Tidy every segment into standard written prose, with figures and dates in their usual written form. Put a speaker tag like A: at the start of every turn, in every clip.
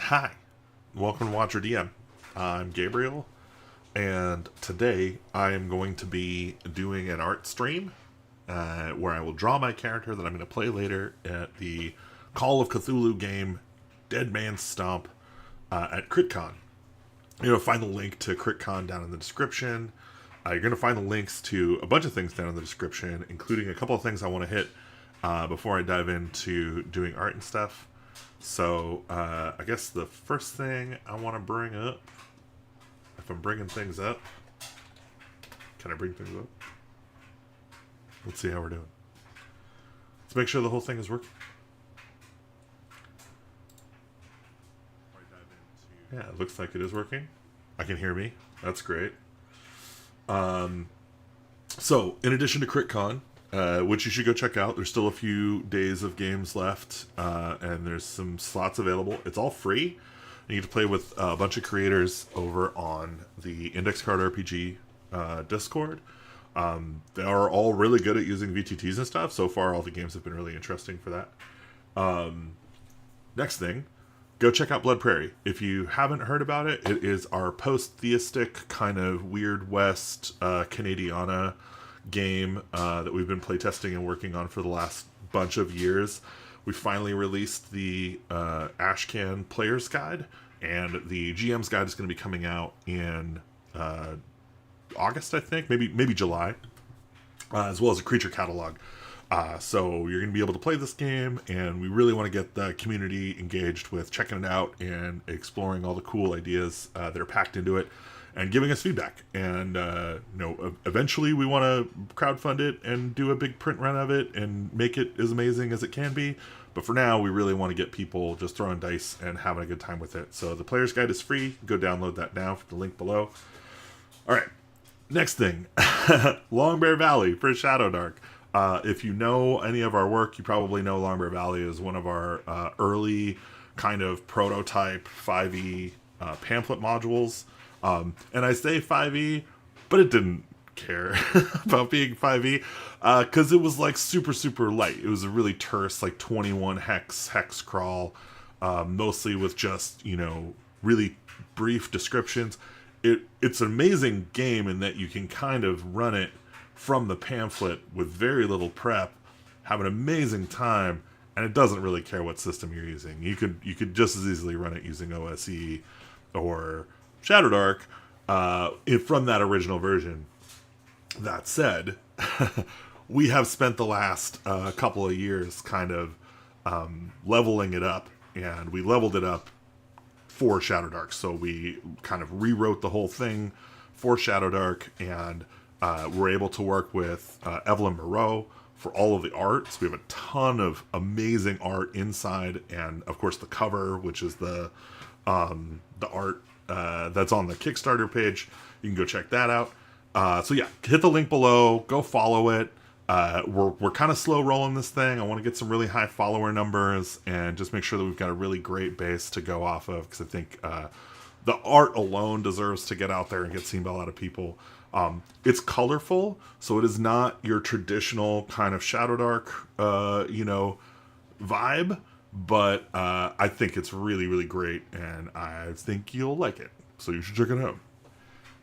A: Hi, welcome to Watcher DM. I'm Gabriel, and today I am going to be doing an art stream where I will draw my character that I'm going to play later at the Call of Cthulhu game Dead Man's Stomp at CritCon. You're going to find the link to CritCon down in the description. You're going to find the links to a bunch of things down in the description, including a couple of things I want to hit before I dive into doing art and stuff. So, I guess the first thing I want to bring up, if I'm bringing things up, can I bring things up? Let's see how we're doing. Let's make sure the whole thing is working. Yeah, it looks like it is working. I can hear me. That's great. So, in addition to CritCon, which you should go check out. There's still a few days of games left, and there's some slots available. It's all free. You get to play with a bunch of creators over on the Index Card RPG Discord. They are all really good at using VTTs and stuff. So far, all the games have been really interesting for that. Next thing, go check out Blood Prairie. If you haven't heard about it, it is our post-theistic kind of Weird West Canadiana game that we've been playtesting and working on for the last bunch of years. We finally released the Ashcan Player's Guide, and the GM's Guide is going to be coming out in August, I think, maybe July, as well as a creature catalog. So you're going to be able to play this game, and we really want to get the community engaged with checking it out and exploring all the cool ideas that are packed into it, and giving us feedback. And eventually we want to crowdfund it and do a big print run of it and make it as amazing as it can be. But for now, we really want to get people just throwing dice and having a good time with it. So the Player's Guide is free. Go download that now from the link below. All right, next thing, Long Bear Valley for Shadow Dark. If you know any of our work, you probably know Long Bear Valley is one of our early kind of prototype 5e pamphlet modules. And I say 5e, but it didn't care about being 5e because it was like super light. It was a really terse, like 21 hex crawl, mostly with just, really brief descriptions. It's an amazing game in that you can kind of run it from the pamphlet with very little prep, have an amazing time, and it doesn't really care what system you're using. You could just as easily run it using OSE or Shadow Dark from that original version. That said, we have spent the last couple of years kind of leveling it up, and we leveled it up for Shadow Dark. So we kind of rewrote the whole thing for Shadow Dark, and we're able to work with Evelyn Moreau for all of the art. So we have a ton of amazing art inside, and of course the cover, which is the art that's on the Kickstarter page. You can go check that out. So yeah, hit the link below. Go follow it. We're kind of slow rolling this thing. I want to get some really high follower numbers and just make sure that we've got a really great base to go off of, because I think the art alone deserves to get out there and get seen by a lot of people. It's colorful, so it is not your traditional kind of Shadow Dark, vibe, but I think it's really great, and I think you'll like it. So you should check it out.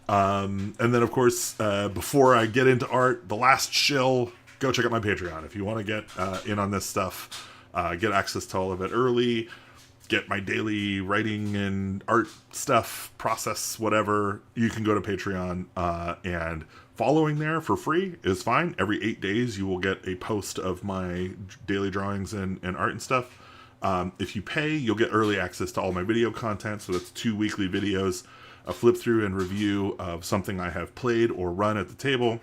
A: And then, of course, before I get into art, the last shill, go check out my Patreon. If you want to get in on this stuff, get access to all of it early, get my daily writing and art stuff, process, whatever, you can go to Patreon, and following there for free is fine. Every 8 days, you will get a post of my daily drawings and art and stuff. If you pay, you'll get early access to all my video content. So that's 2 weekly videos, a flip through and review of something I have played or run at the table,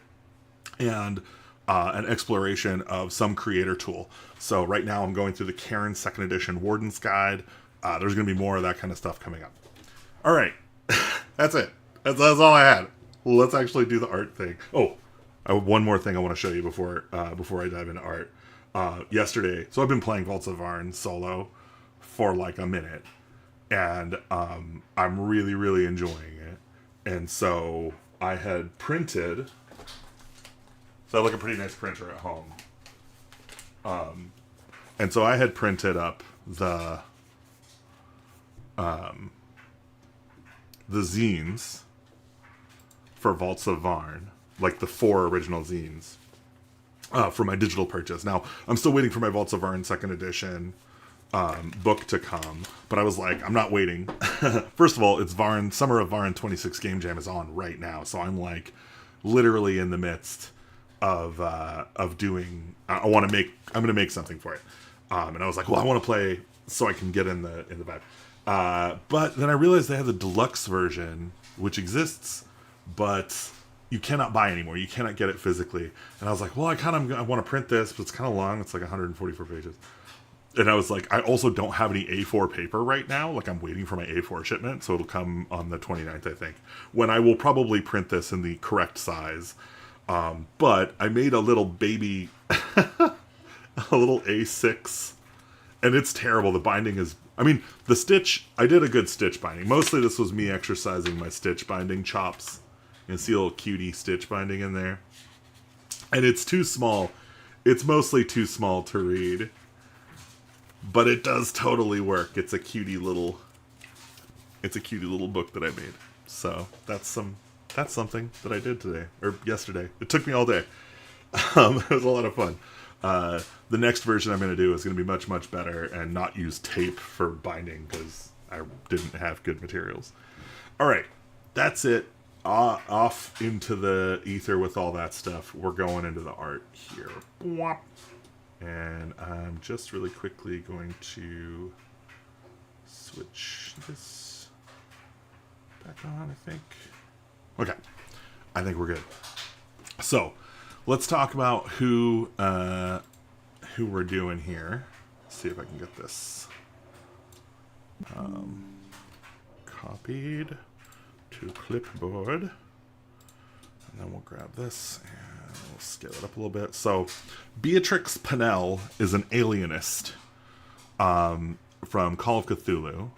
A: and an exploration of some creator tool. So right now I'm going through the Karen 2nd edition Warden's Guide. There's going to be more of that kind of stuff coming up. All right, that's it. That's all I had. Let's actually do the art thing. Oh, I have one more thing I want to show you before I dive into art. Yesterday, so I've been playing Vaults of Varn solo for like a minute, and I'm really enjoying it. And so I had printed, so I have like a pretty nice printer at home, and so I had printed up the the zines for Vaults of Varn, like the 4 original zines, for my digital purchase. Now, I'm still waiting for my Vaults of Varn 2nd edition book to come, but I was like, I'm not waiting. First of all, it's Varn, Summer of Varn 26 Game Jam is on right now, so I'm like literally in the midst of doing. I'm going to make something for it, and I was like, well, I want to play so I can get in the vibe. But then I realized they have the deluxe version, which exists, but you cannot buy anymore. You cannot get it physically. And I was like, well, I want to print this, but it's kind of long. It's like 144 pages. And I was like, I also don't have any A4 paper right now. Like, I'm waiting for my A4 shipment, so it'll come on the 29th, I think, when I will probably print this in the correct size. But I made a little baby, a little A6, and it's terrible. The binding is, the stitch, I did a good stitch binding. Mostly this was me exercising my stitch binding chops. You can see a little cutie stitch binding in there. And it's too small. It's mostly too small to read. But it does totally work. It's a cutie little book that I made. So that's something that I did today, or yesterday. It took me all day. It was a lot of fun. The next version I'm going to do is going to be much, much better and not use tape for binding because I didn't have good materials. All right, that's it. Off into the ether with all that stuff. We're going into the art here. And I'm just really quickly going to switch this back on, I think. Okay, I think we're good. So, let's talk about who we're doing here. Let's see if I can get this copied to clipboard. And then we'll grab this and we'll scale it up a little bit. So, Beatrix Pennell is an alienist from Call of Cthulhu.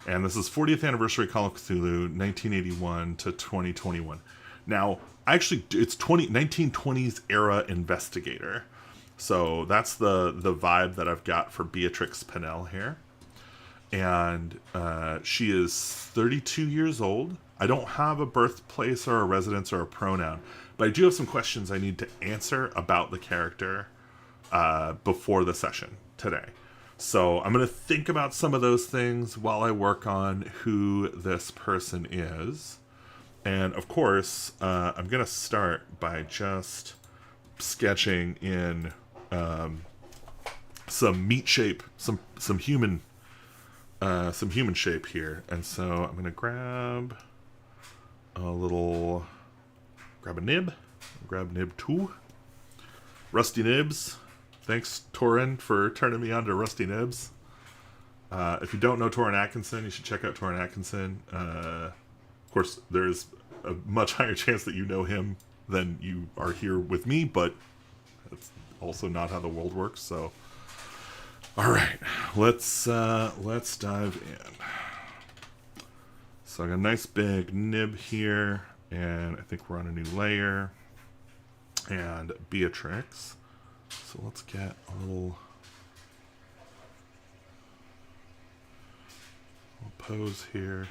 A: And this is 40th anniversary Call of Cthulhu, 1981 to 2021. Now, actually, it's 1920s era investigator. So that's the vibe that I've got for Beatrix Pennell here. And she is 32 years old. I don't have a birthplace or a residence or a pronoun, but I do have some questions I need to answer about the character before the session today. So I'm going to think about some of those things while I work on who this person is. And of course, I'm going to start by just sketching in some meat shape, some human shape here. And so I'm going to grab a nib, grab nib 2, Rusty Nibs. Thanks, Torin, for turning me on to Rusty Nibs. If you don't know Torin Atkinson, you should check out Torin Atkinson. Of course, there's a much higher chance that you know him than you are here with me, but that's also not how the world works. So, all right, let's dive in. So I got a nice big nib here, and I think we're on a new layer. And Beatrix. So let's get a little pose here.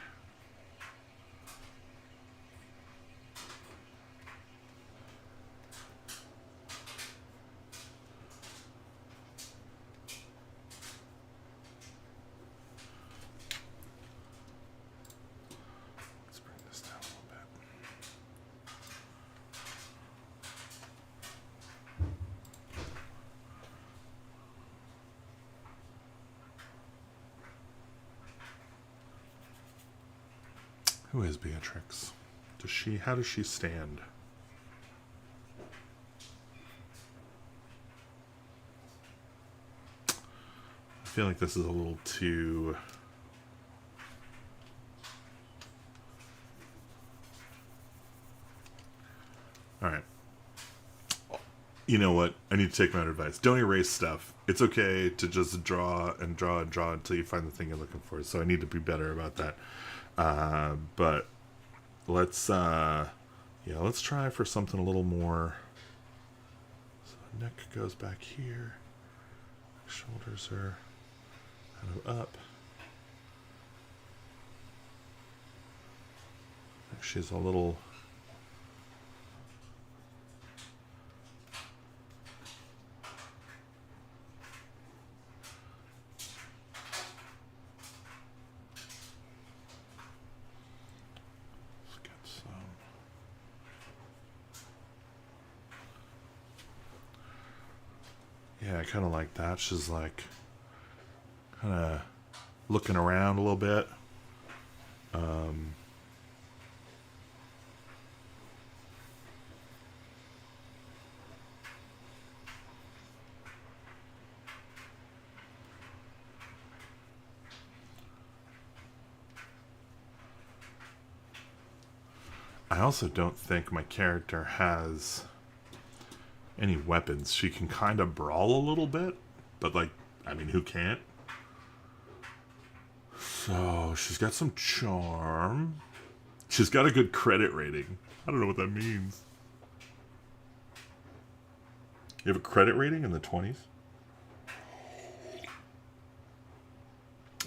A: Let's bring this down a little bit. Who is Beatrix? How does she stand? I feel like this is a little too... Alright. You know what? I need to take my own advice. Don't erase stuff. It's okay to just draw and draw and draw until you find the thing you're looking for. So I need to be better about that. But let's try for something a little more. So neck goes back here. Shoulders are kind of up. She's a little... Let's get some... Yeah, I kind of like that. She's like kind of looking around a little bit. I also don't think my character has any weapons. She can kind of brawl a little bit, but like, I mean, who can't? So she's got some charm. She's got a good credit rating. I don't know what that means. You have a credit rating in the 20s?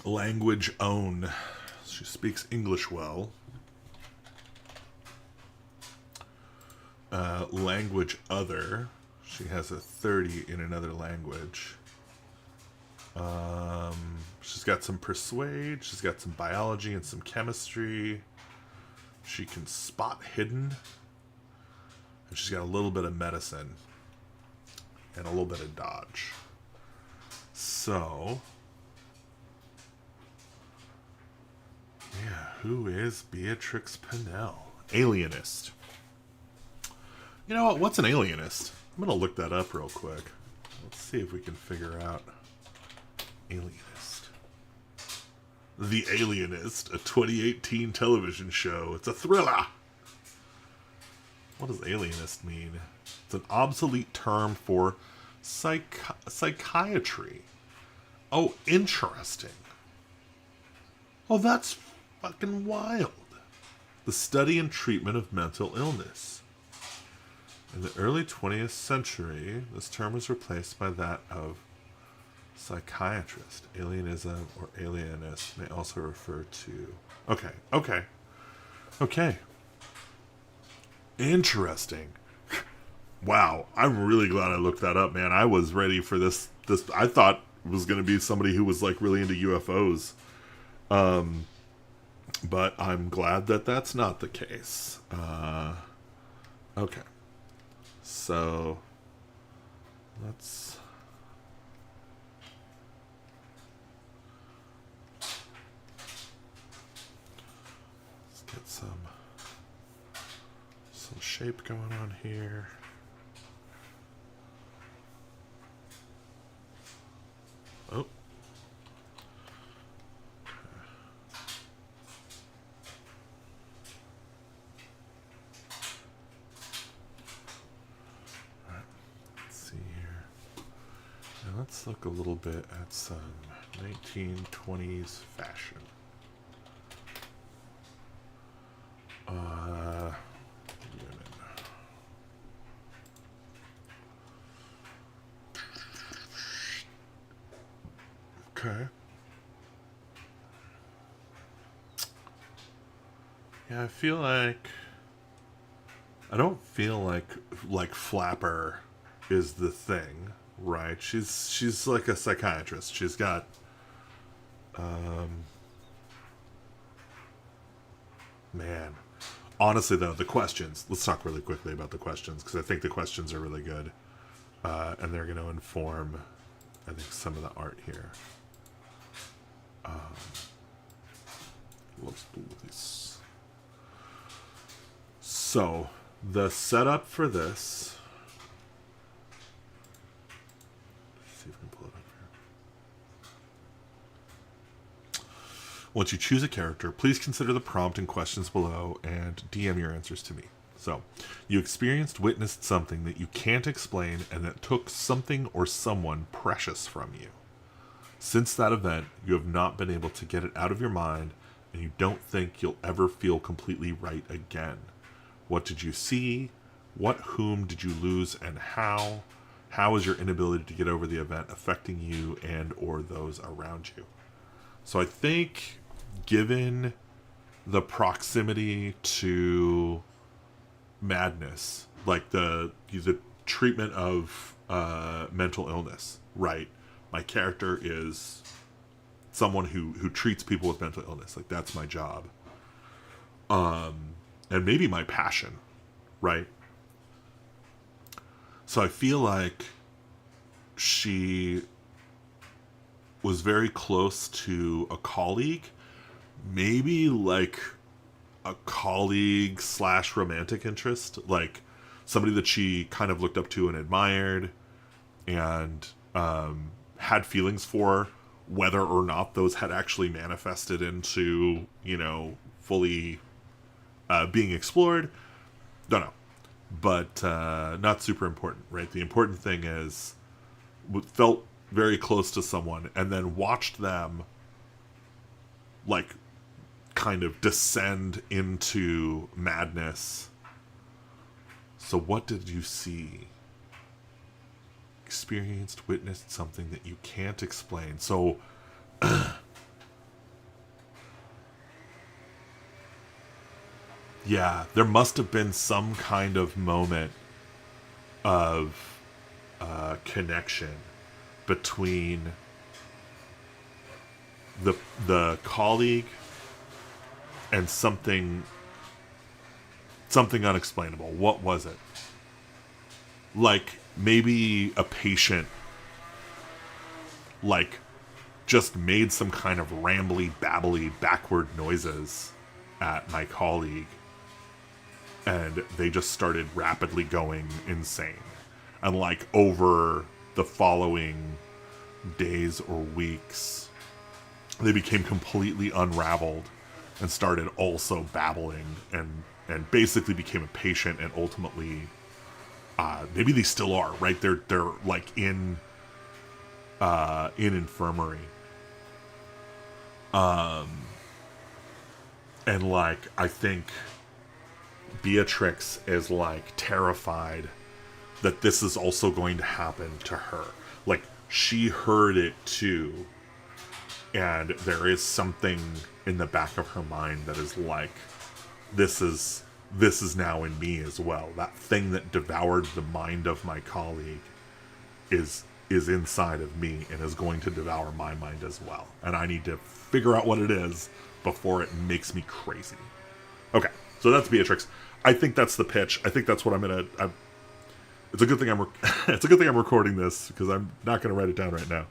A: Language own. She speaks English well. Language other. She has a 30 in another language. She's got some persuade. She's got some biology and some chemistry. She can spot hidden. And she's got a little bit of medicine. And a little bit of dodge. So... yeah, who is Beatrix Pennell? Alienist. You know what? What's an alienist? I'm going to look that up real quick. Let's see if we can figure out alienist. The Alienist, a 2018 television show. It's a thriller. What does alienist mean? It's an obsolete term for psychiatry. Oh, interesting. Oh, that's fucking wild. The study and treatment of mental illness. In the early 20th century, this term was replaced by that of psychiatrist. Alienism or alienist may also refer to... Okay. Interesting. Wow, I'm really glad I looked that up, man. I was ready for this. I thought it was going to be somebody who was like really into UFOs. But I'm glad that that's not the case. Okay. So, let's get some shape going on here. Oh. Let's look a little bit at some 1920s fashion. Women. Okay. Yeah, I don't feel like Flapper is the thing. Right, she's like a psychiatrist. She's got, man. Honestly, though, the questions. Let's talk really quickly about the questions because I think the questions are really good, and they're going to inform, I think, some of the art here. Let's do this. So the setup for this. Once you choose a character, please consider the prompt and questions below and DM your answers to me. So, you witnessed something that you can't explain and that took something or someone precious from you. Since that event, you have not been able to get it out of your mind and you don't think you'll ever feel completely right again. What did you see? Whom did you lose and how? How is your inability to get over the event affecting you and or those around you? So I think, given the proximity to madness, like the treatment of mental illness, right? My character is someone who treats people with mental illness. Like, that's my job. And maybe my passion, right? So I feel like she was very close to a colleague, maybe like a colleague / romantic interest, like somebody that she kind of looked up to and admired, and had feelings for, whether or not those had actually manifested into, fully being explored. Don't know. But not super important, right? The important thing is, felt very close to someone and then watched them, like, kind of descend into madness. So what did you see? Experienced, witnessed something that you can't explain. So yeah, there must have been some kind of moment of connection between the colleague and something unexplainable. What was it? Like, maybe a patient, like, just made some kind of rambly, babbly, backward noises at my colleague, and they just started rapidly going insane. And, like, over the following days or weeks, they became completely unraveled and started also babbling, and basically became a patient, and ultimately maybe they still are, right? They're like in infirmary. And like, I think Beatrix is like terrified that this is also going to happen to her. Like, she heard it too, and there is something in the back of her mind that is like, this is now in me as well. That thing that devoured the mind of my colleague is inside of me and is going to devour my mind as well. And I need to figure out what it is before it makes me crazy. Okay, so that's Beatrix. I think that's the pitch. I think that's what I'm gonna. It's a good thing I'm recording this, because I'm not gonna write it down right now.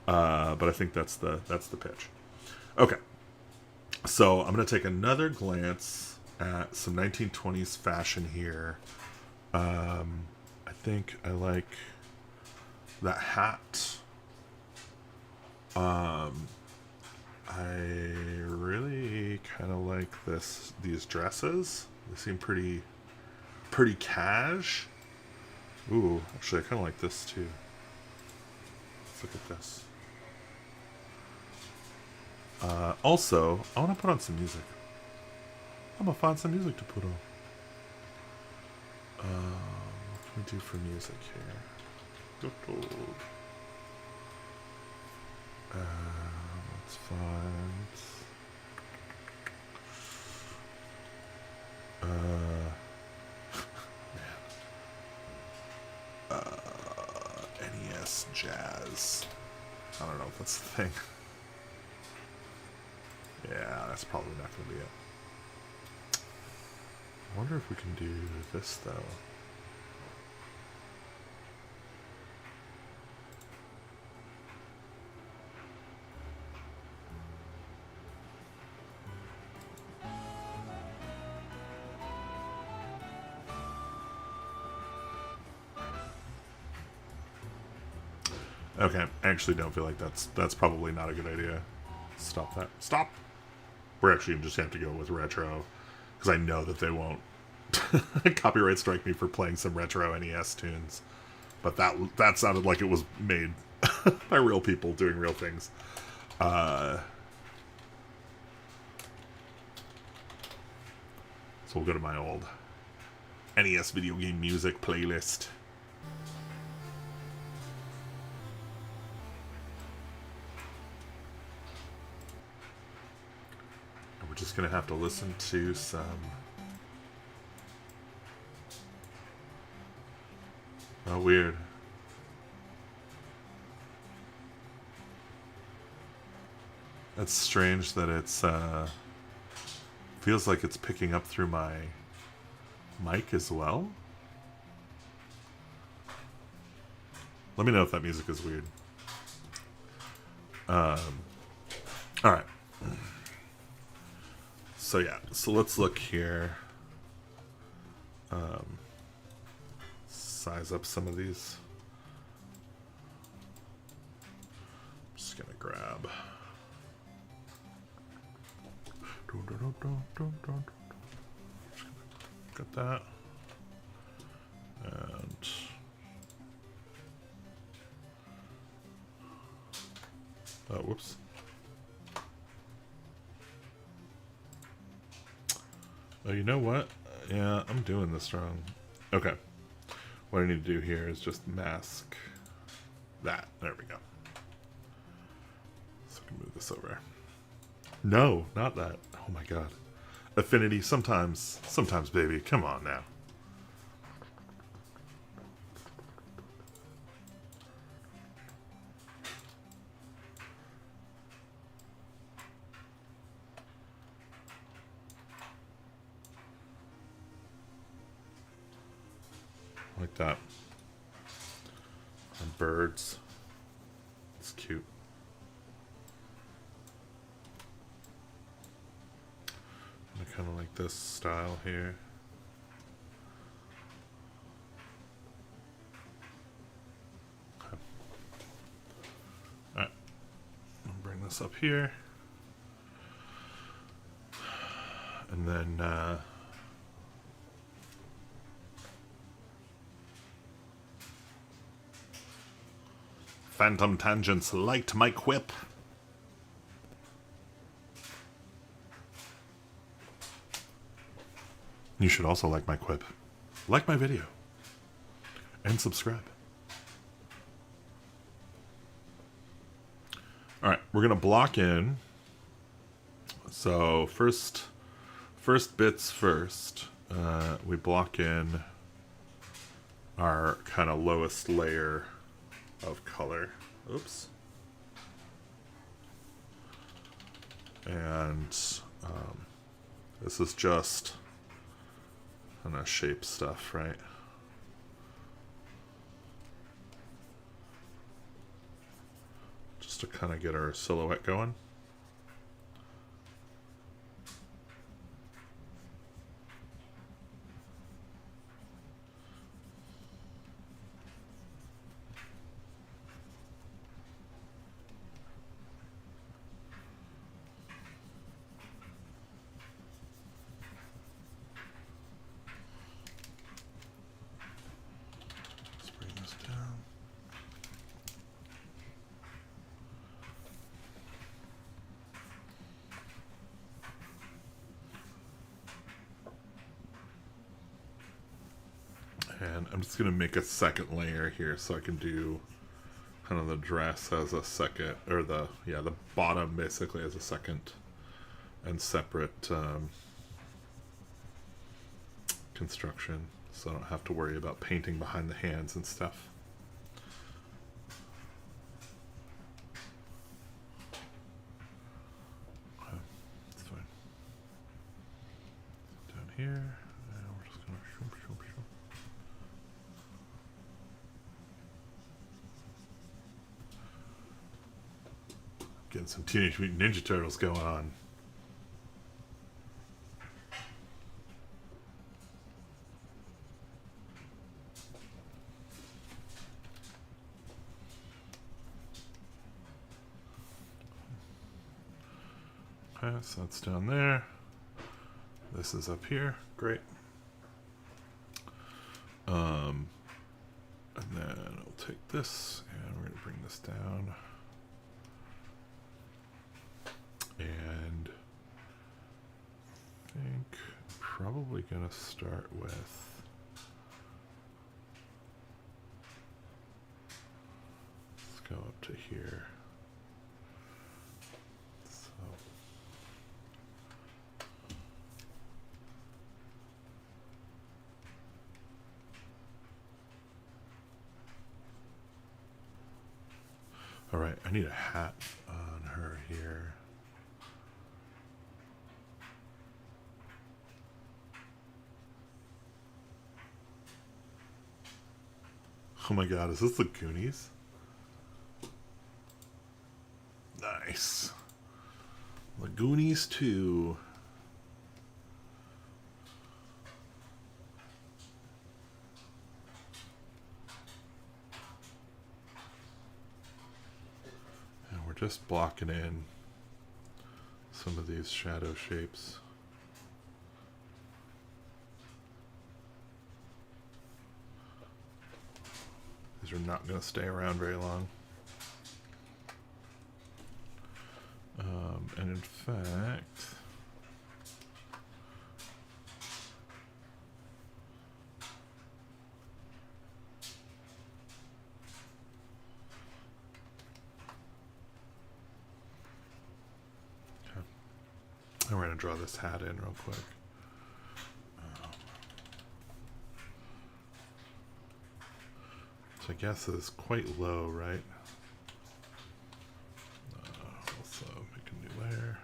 A: But I think that's the pitch. Okay, so I'm gonna take another glance at some 1920s fashion here. I think I like that hat. I really kind of like these dresses. They seem pretty cash. Ooh, actually, I kind of like this too. Let's look at this. Also, I want to put on some music. I'm gonna find some music to put on. What can we do for music here? Let's find. NES jazz. I don't know if that's the thing. Yeah, that's probably not going to be it. I wonder if we can do this, though. Okay, I actually don't feel like that's probably not a good idea. Stop that. Stop! We're actually just have to go with retro, because I know that they won't copyright strike me for playing some retro NES tunes. But that sounded like it was made by real people doing real things. So we'll go to my old NES video game music playlist. just gonna have to listen to some. Oh, weird. That's strange that it's feels like it's picking up through my mic as well. Let me know if that music is weird. All right. So yeah, so let's look here. Size up some of these. I'm just gonna grab. Got that. And oh, whoops. Oh, you know what? Yeah, I'm doing this wrong. Okay. What I need to do here is just mask that. There we go. So I can move this over. No, not that. Oh my god. Affinity, sometimes, baby. Come on now. Like that. And birds. It's cute. I kind of like this style here. Okay. Alright. I'll bring this up here. And then Phantom Tangents liked my quip. You should also like my quip. Like my video. And subscribe. Alright, we're going to block in. So first bits first. We block in our kind of lowest layer of color. Oops. And this is just kind of shape stuff, right? Just to kind of get our silhouette going. And I'm just going to make a second layer here so I can do kind of the dress as a second, or the bottom basically as a second and separate construction, so I don't have to worry about painting behind the hands and stuff. Okay, that's fine. Down here, and we're just going to getting some Teenage Mutant Ninja Turtles going on. Okay, so that's down there. This is up here. Great. And then I'll take this and we're going to bring this down. And I think I'm probably going to start with let's go up to here. So right, I need a hat on her here. Oh my god, is this the Goonies? Nice. The Goonies 2. And we're just blocking in some of these shadow shapes. These are not going to stay around very long. And in fact, okay. And we're going to draw this hat in real quick. So I guess it's quite low, right? Also make a new layer.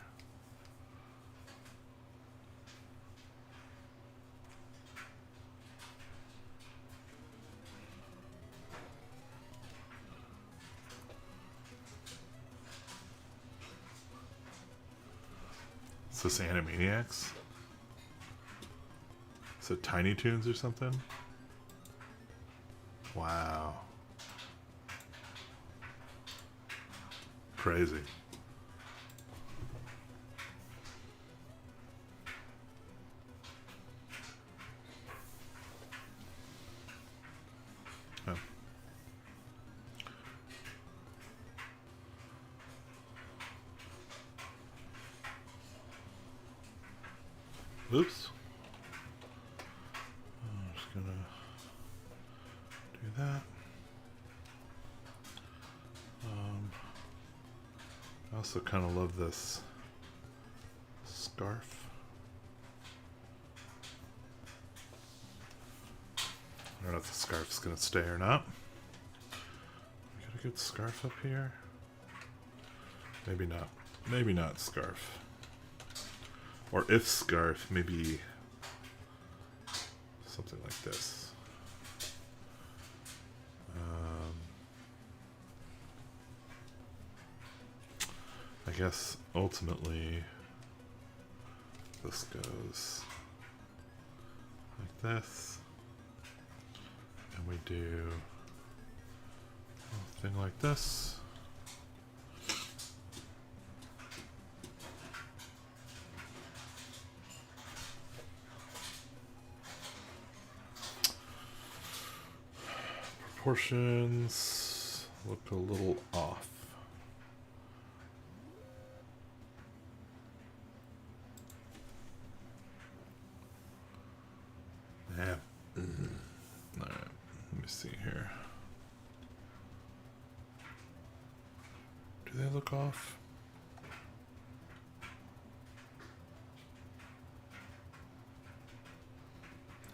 A: Is this Animaniacs? Is it Tiny Toons or something? Wow. Crazy. Oh. Oops. I'm just gonna do that. I also kind of love this scarf. I don't know if the scarf's gonna stay or not. We got a good scarf up here. Maybe not. Maybe not scarf. Or if scarf, maybe something like this. I guess ultimately this goes like this, and we do a thing like this. Proportions look a little off. Yeah. All right. Let me see here. Do they look off?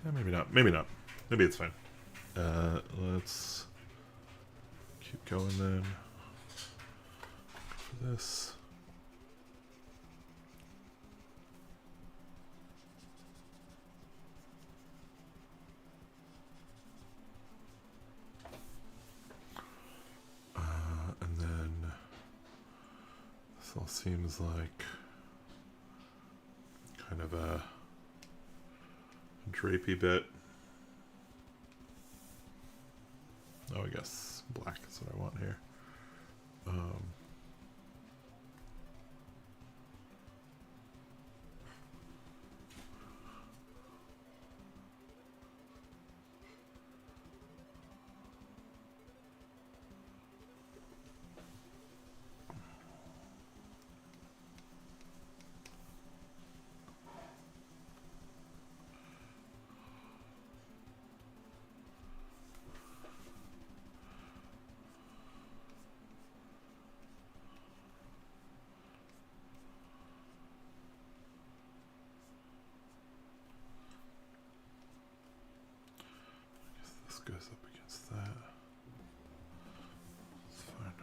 A: Yeah, maybe not. Maybe not. Maybe it's fine. Let's keep going then. For this. And then this all seems like kind of a drapey bit. Oh, I guess black is what I want here. Goes up against that. It's fine.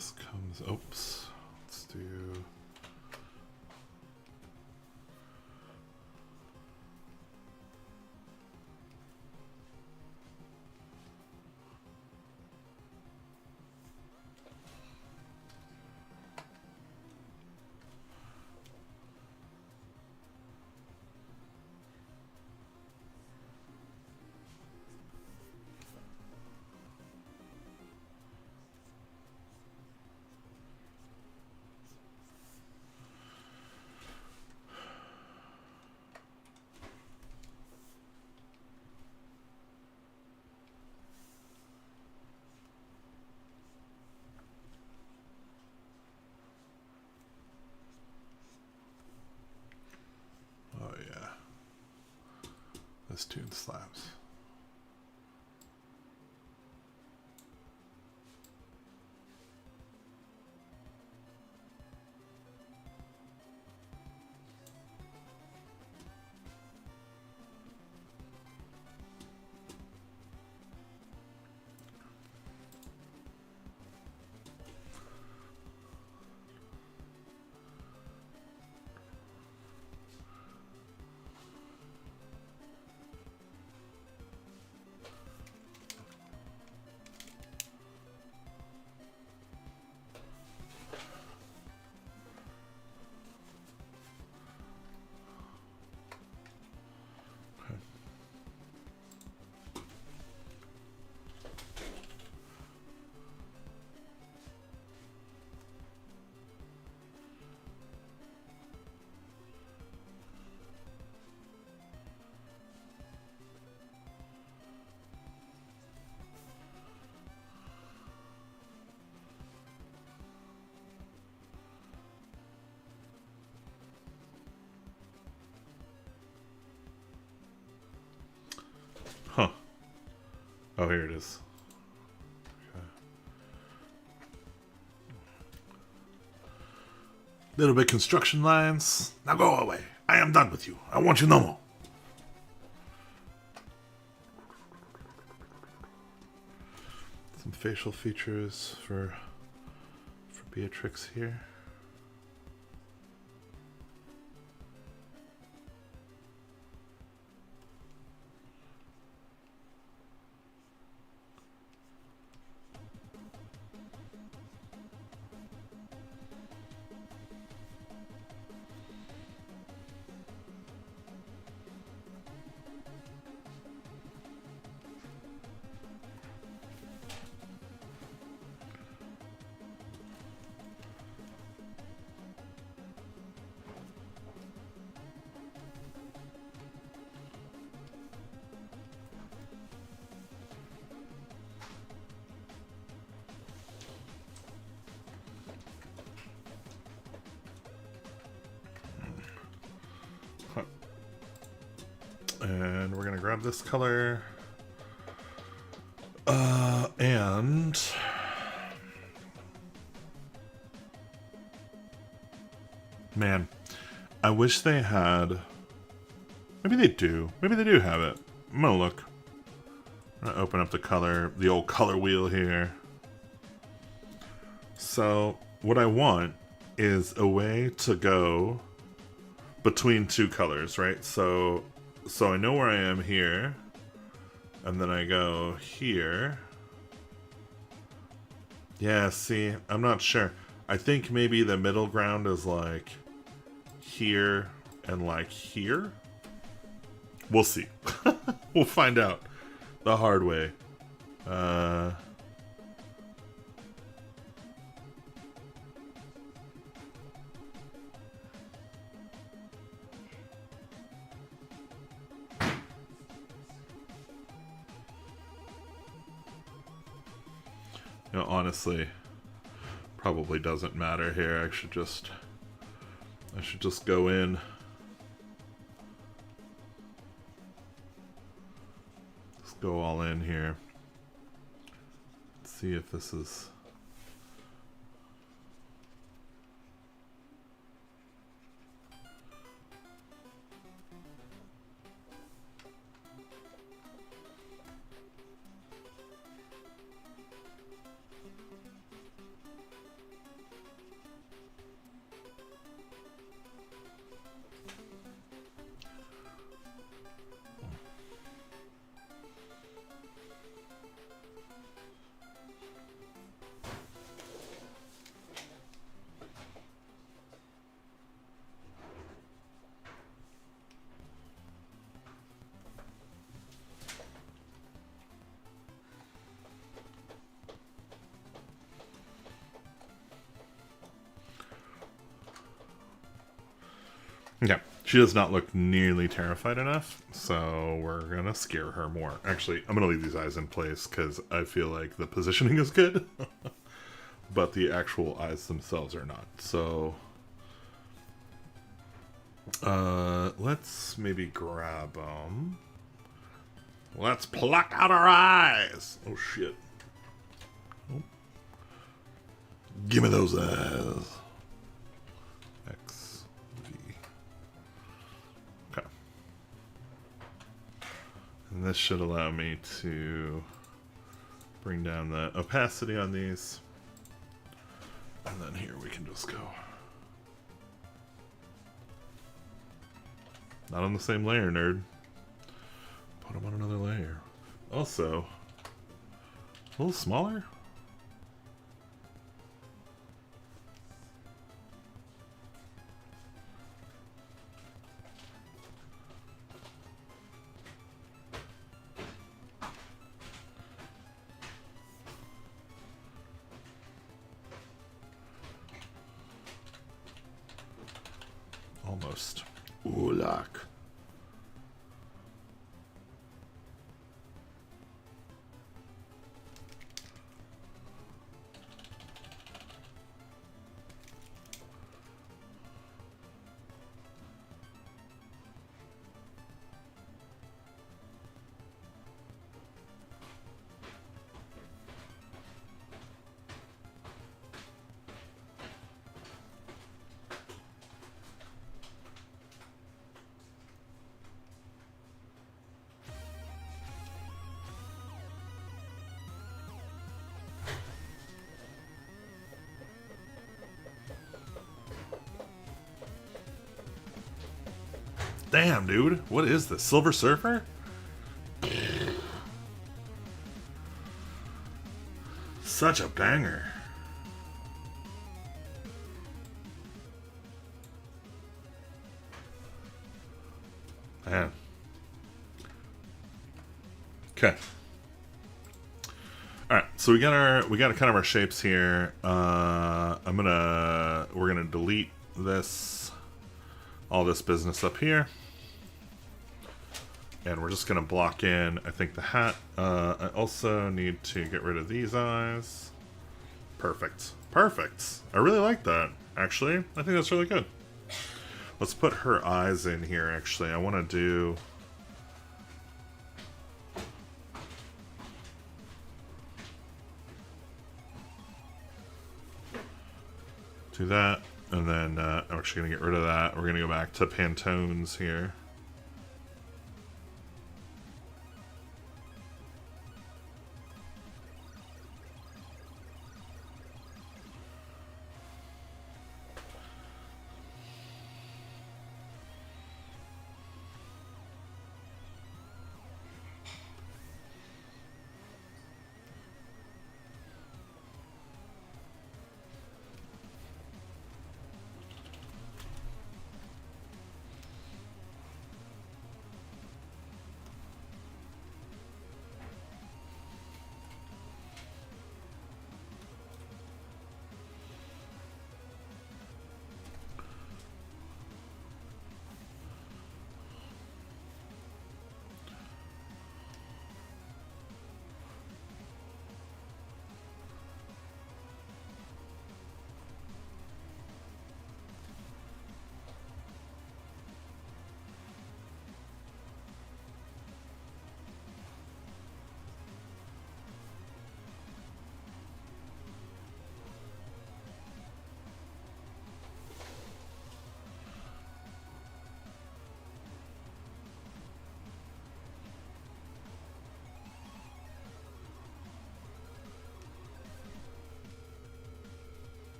A: this comes, oops, let's do, oh yeah, this tune slaps. Huh. Oh, here it is. Okay. Little bit construction lines. Now go away. I am done with you. I want you no more. Some facial features for Beatrix here. And we're gonna grab this color. And man, I wish they had. Maybe they do. Maybe they do have it. I'm gonna look. I'm gonna open up the old color wheel here. So what I want is a way to go between two colors, right? So I know where I am here, and then I go here. Yeah, see, I'm not sure. I think maybe the middle ground is like here and like here. We'll see. We'll find out the hard way. You know, honestly, probably doesn't matter here. I should just go in. Let's go all in here. Let's see if this is. Yeah, she does not look nearly terrified enough, so we're gonna scare her more. Actually, I'm gonna leave these eyes in place because I feel like the positioning is good, but the actual eyes themselves are not. So, let's maybe grab them. Let's pluck out our eyes. Oh shit! Oh. Give me those eyes. X, V. Okay. And this should allow me to bring down the opacity on these. And then here we can just go. Not on the same layer, nerd. Put them on another layer. Also, a little smaller. Almost. Ooh, lock. Damn, dude. What is this? Silver Surfer? Such a banger. Man. Okay. Alright, so we got kind of our shapes here. We're gonna delete all this business up here. And we're just going to block in, I think, the hat. I also need to get rid of these eyes. Perfect. Perfect. I really like that, actually. I think that's really good. Let's put her eyes in here, actually. I want to do that. And then I'm actually going to get rid of that. We're going to go back to Pantones here.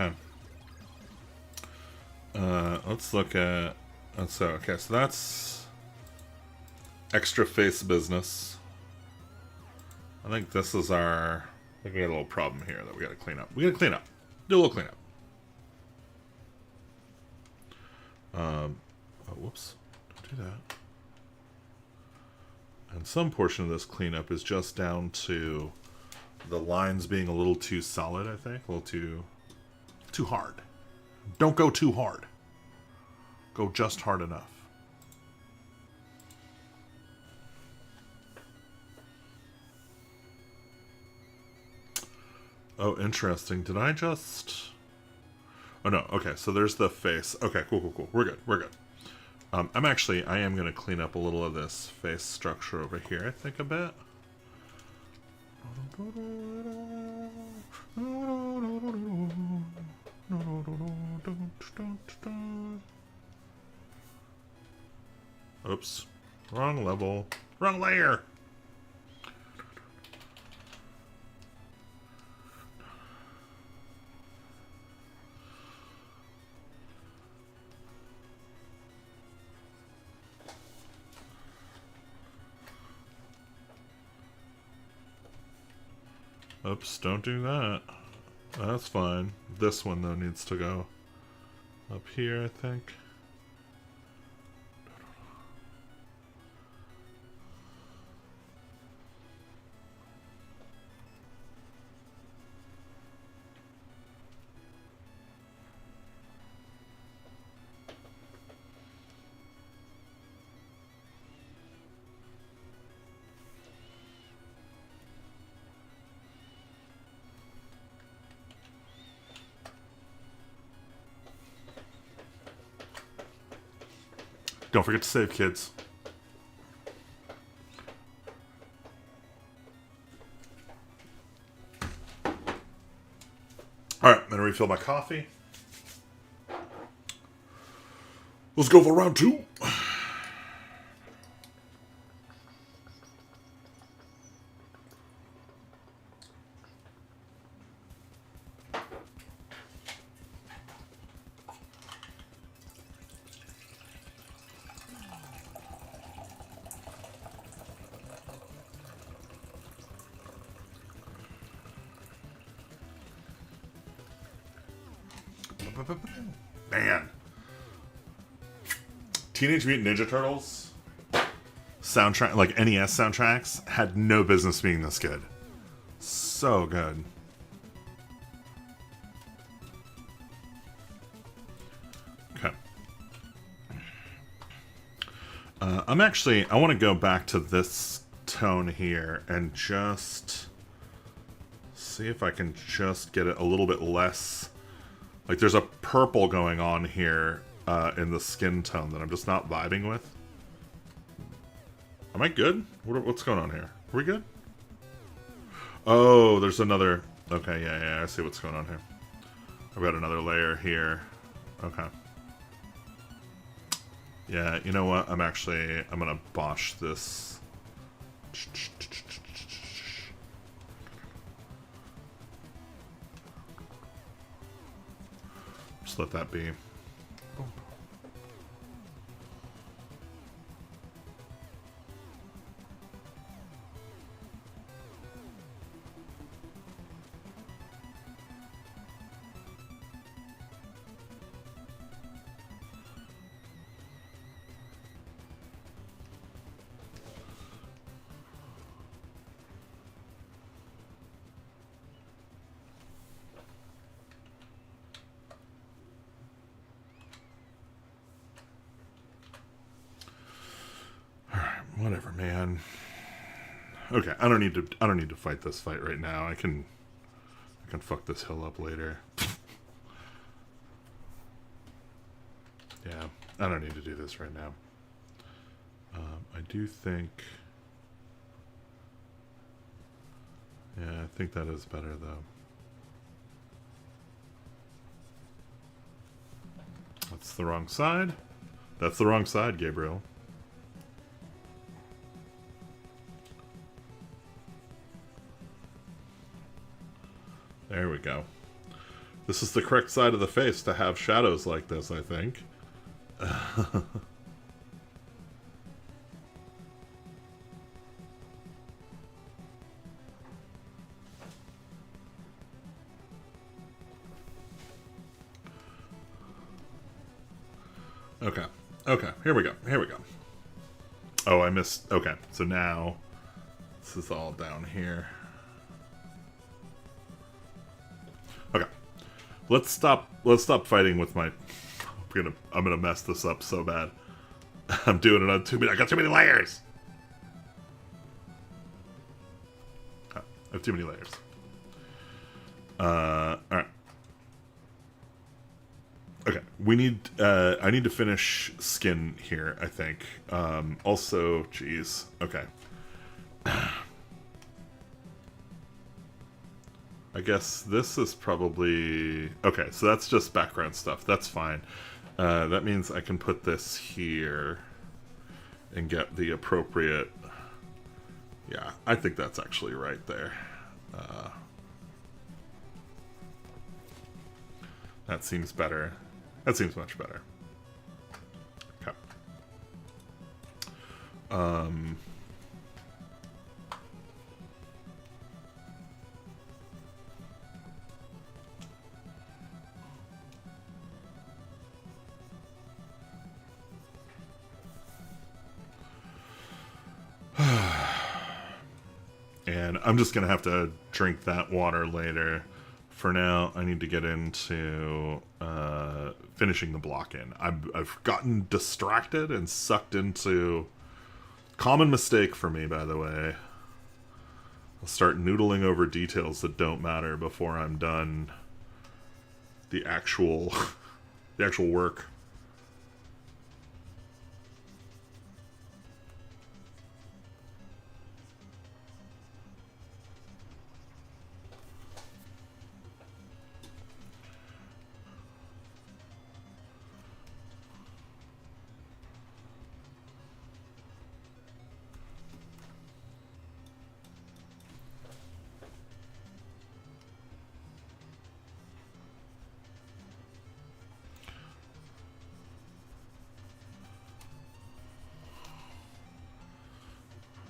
A: Okay. Let's look at... So that's extra face business. I think this is our... I think we got a little problem here that we got to clean up. We got to clean up. Do a little cleanup. Oh, whoops. Don't do that. And some portion of this cleanup is just down to the lines being a little too solid, I think. A little too hard. Don't go too hard. Go just hard enough. Oh, interesting. Did I just... Oh, no. Okay, so there's the face. Okay, cool. We're good. I am going to clean up a little of this face structure over here, I think, a bit. Oops. Wrong level. Wrong layer! Oops, don't do that. That's fine. This one, though, needs to go up here, I think. Don't forget to save, kids. Alright, I'm going to refill my coffee. Let's go for round 2. Man. Teenage Mutant Ninja Turtles soundtrack, like NES soundtracks, had no business being this good. So good. Okay. I want to go back to this tone here and just see if I can just get it a little bit less. Like, there's a purple going on here in the skin tone that I'm just not vibing with. Am I good? What's going on here? Are we good? Oh, there's another... Okay, yeah, I see what's going on here. I've got another layer here. Okay. Yeah, you know what? I'm gonna bosh this. Just let that be. Whatever, man. Okay, I don't need to fight this fight right now. I can fuck this hill up later. Yeah, I don't need to do this right now. I do think... Yeah, I think that is better, though. That's the wrong side. That's the wrong side, Gabriel. There we go. This is the correct side of the face to have shadows like this, I think. Okay, here we go. Oh, I missed. Okay, so now this is all down here. Okay, let's stop. Let's stop fighting with my. I'm gonna mess this up so bad. I'm doing it on too many. I got too many layers. I have too many layers. All right. Okay, we need. I need to finish skin here, I think. Also, geez. Okay. I guess this is probably okay. So that's just background stuff. That's fine. That means I can put this here and get the appropriate. Yeah, I think that's actually right there. That seems better. That seems much better. Okay. And I'm just going to have to drink that water later. For now, I need to get into finishing the block in. I've gotten distracted and sucked into... Common mistake for me, by the way. I'll start noodling over details that don't matter before I'm done the actual work.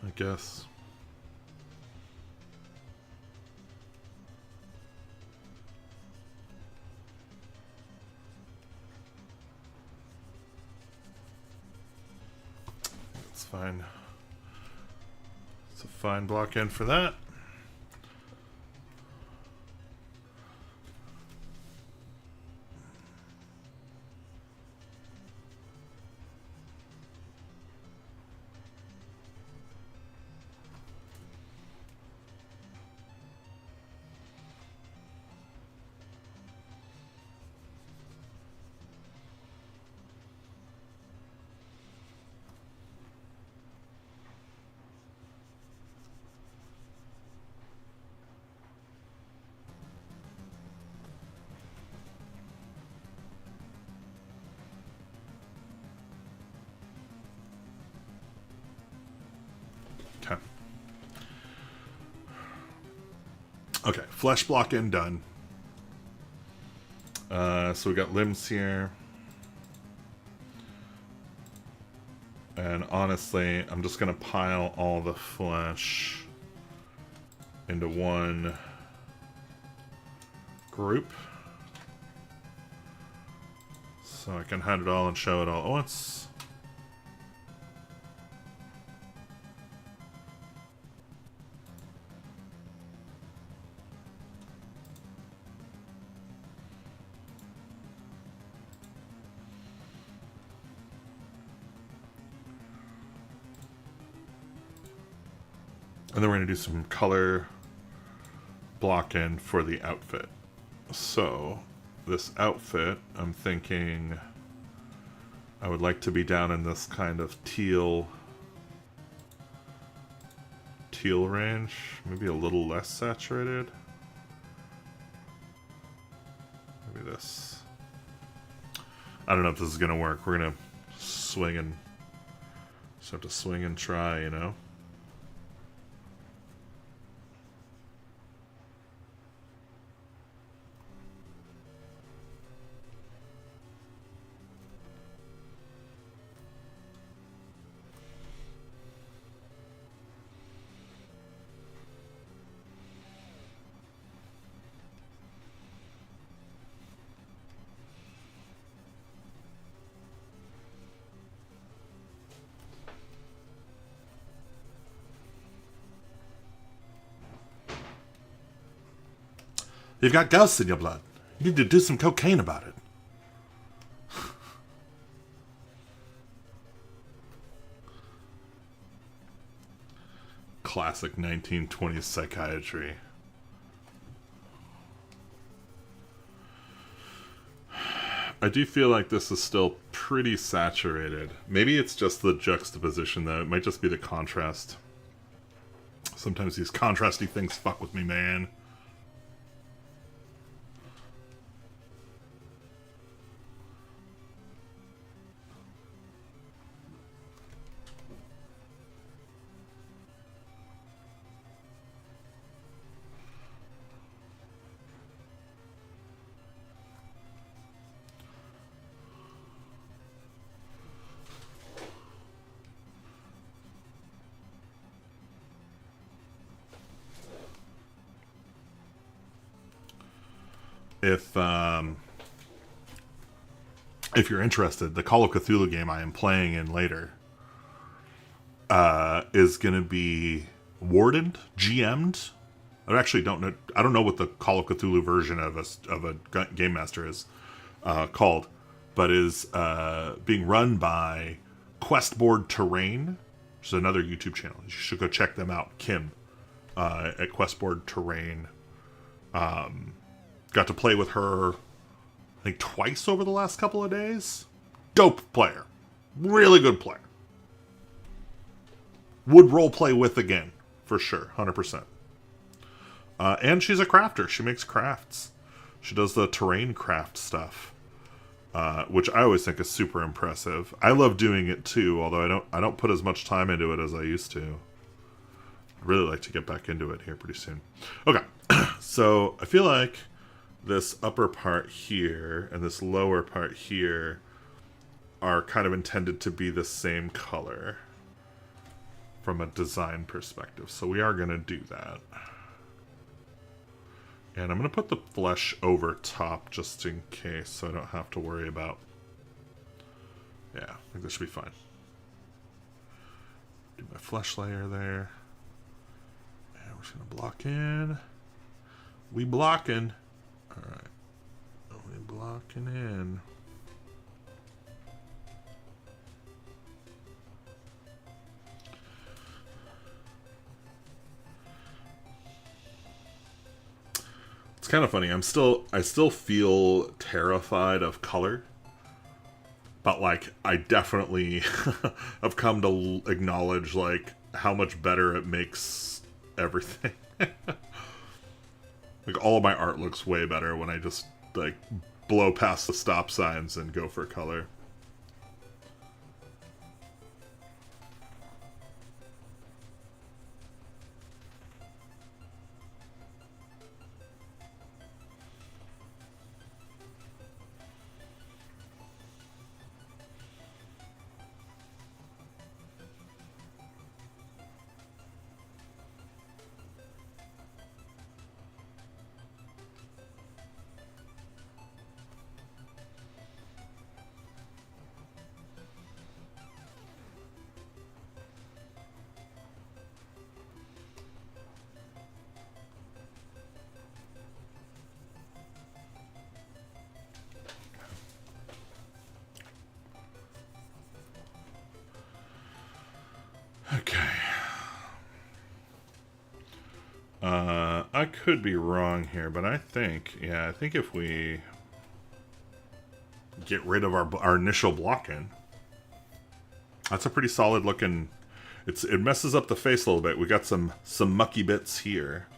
A: I guess. That's fine. It's a fine block in for that. Okay, flesh block in done. So we got limbs here. And honestly, I'm just going to pile all the flesh into one group. So I can hide it all and show it all at once. And then we're going to do some color block in for the outfit. So, this outfit, I'm thinking I would like to be down in this kind of teal range. Maybe a little less saturated. Maybe this. I don't know if this is going to work. We're going to swing and... just have to swing and try, you know? You've got ghosts in your blood. You need to do some cocaine about it. Classic 1920s psychiatry. I do feel like this is still pretty saturated. Maybe it's just the juxtaposition, though. It might just be the contrast. Sometimes these contrasty things fuck with me, man. If you're interested, the Call of Cthulhu game I am playing in later is going to be wardened, GM'd. I actually don't know. I don't know what the Call of Cthulhu version of a game master is called, but is being run by Questboard Terrain, which is another YouTube channel. You should go check them out. Kim at Questboard Terrain. Got to play with her, I think, twice over the last couple of days. Dope player. Really good player. Would role play with again, for sure. 100%. And she's a crafter. She makes crafts. She does the terrain craft stuff, which I always think is super impressive. I love doing it too, although I don't put as much time into it as I used to. I'd really like to get back into it here pretty soon. Okay, so I feel like this upper part here and this lower part here are kind of intended to be the same color from a design perspective. So we are going to do that. And I'm going to put the flesh over top just in case, so I don't have to worry about... Yeah, I think this should be fine. Do my flesh layer there. And we're just going to block in. We blocking. Alright. We blocking in. It's kind of funny. I still feel terrified of color. But like I definitely have come to acknowledge like how much better it makes everything. Like all of my art looks way better when I just like blow past the stop signs and go for color. Okay. I could be wrong here, but I think if we get rid of our initial block-in, that's a pretty solid looking... It messes up the face a little bit. We got some mucky bits here,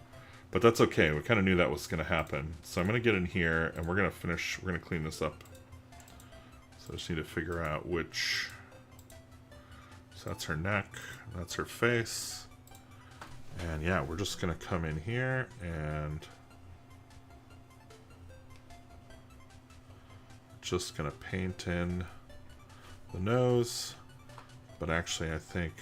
A: but that's okay. We kind of knew that was going to happen. So I'm going to get in here, and we're going to clean this up. So I just need to figure out which... So that's her neck, that's her face. And yeah, we're just gonna come in here and just gonna paint in the nose. But actually I think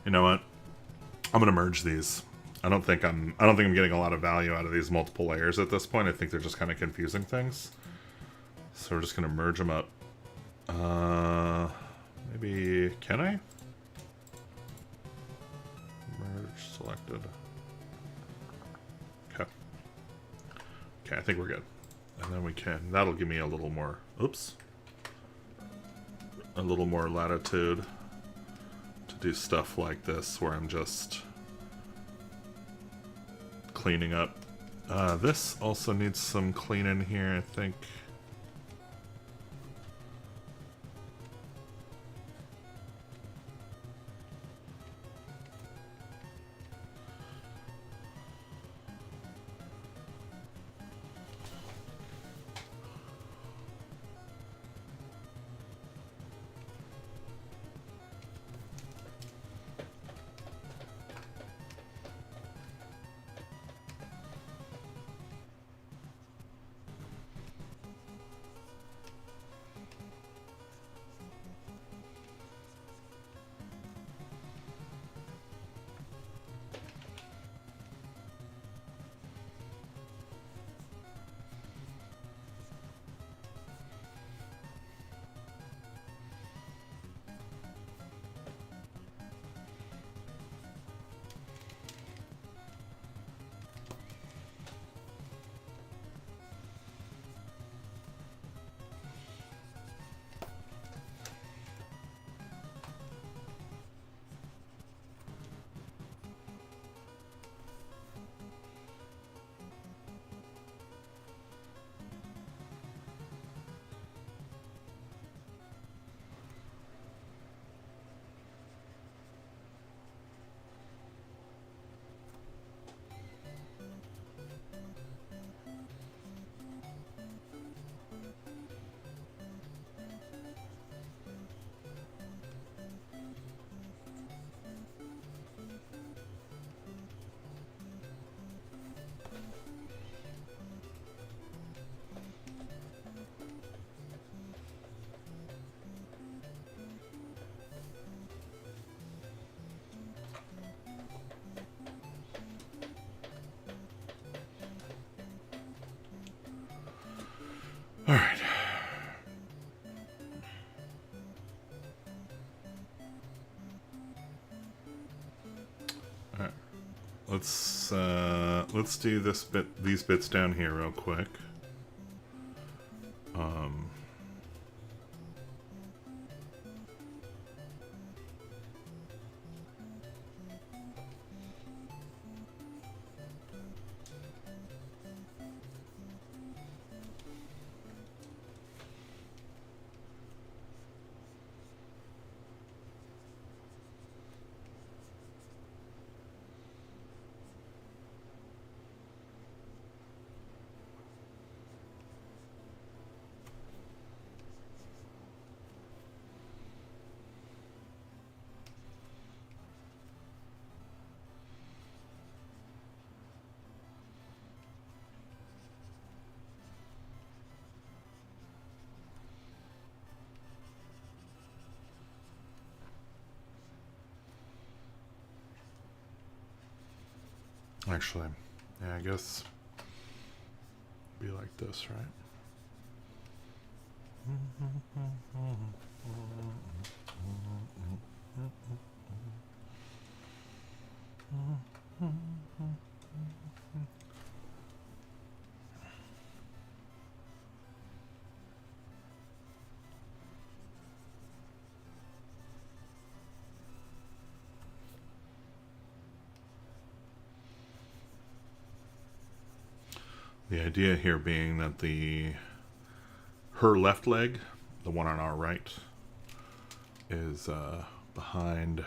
A: You know what? I'm gonna merge these. I don't think I'm getting a lot of value out of these multiple layers at this point. I think they're just kind of confusing things. So we're just gonna merge them up. Maybe can I? Merge selected. Okay. Okay, I think we're good. And then we can. That'll give me a little more. Oops. A little more latitude to do stuff like this, where I'm just cleaning up. This also needs some cleaning here, I think. All right. All right. Let's do these bits down here real quick. Actually, yeah, I guess be like this, right? The idea here being that her left leg, the one on our right, is behind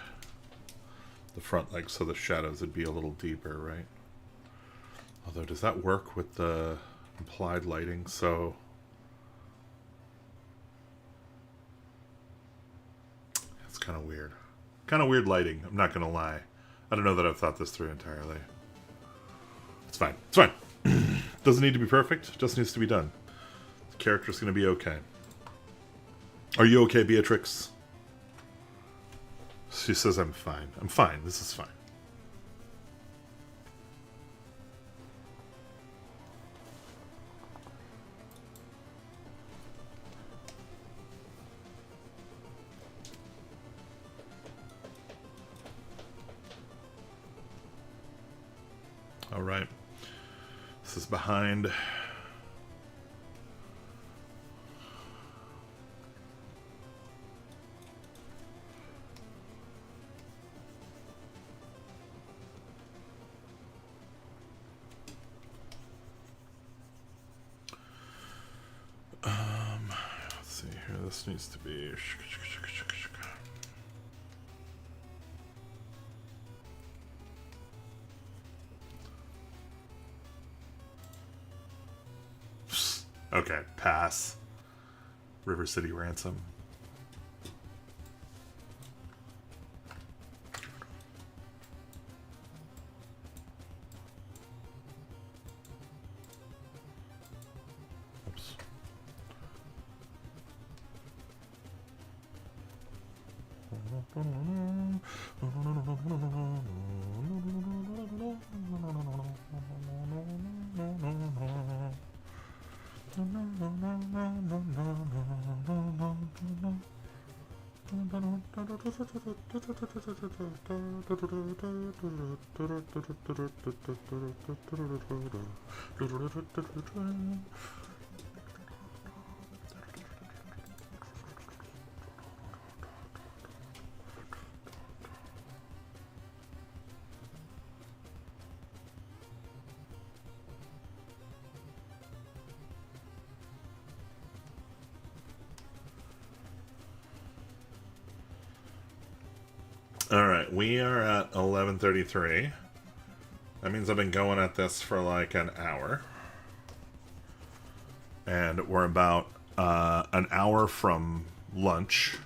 A: the front leg, so the shadows would be a little deeper, right? Although, does that work with the implied lighting? So it's kind of weird. Kind of weird lighting, I'm not going to lie. I don't know that I've thought this through entirely. It's fine. It's fine. Doesn't need to be perfect, just needs to be done. The character's going to be okay. Are you okay, Beatrix? She says I'm fine. I'm fine. This is fine. All right. This is behind. Let's see here. This needs to be. Okay, pass. River City Ransom. Oops. All right, we are at 11:33. That means I've been going at this for like an hour. And we're about an hour from lunch.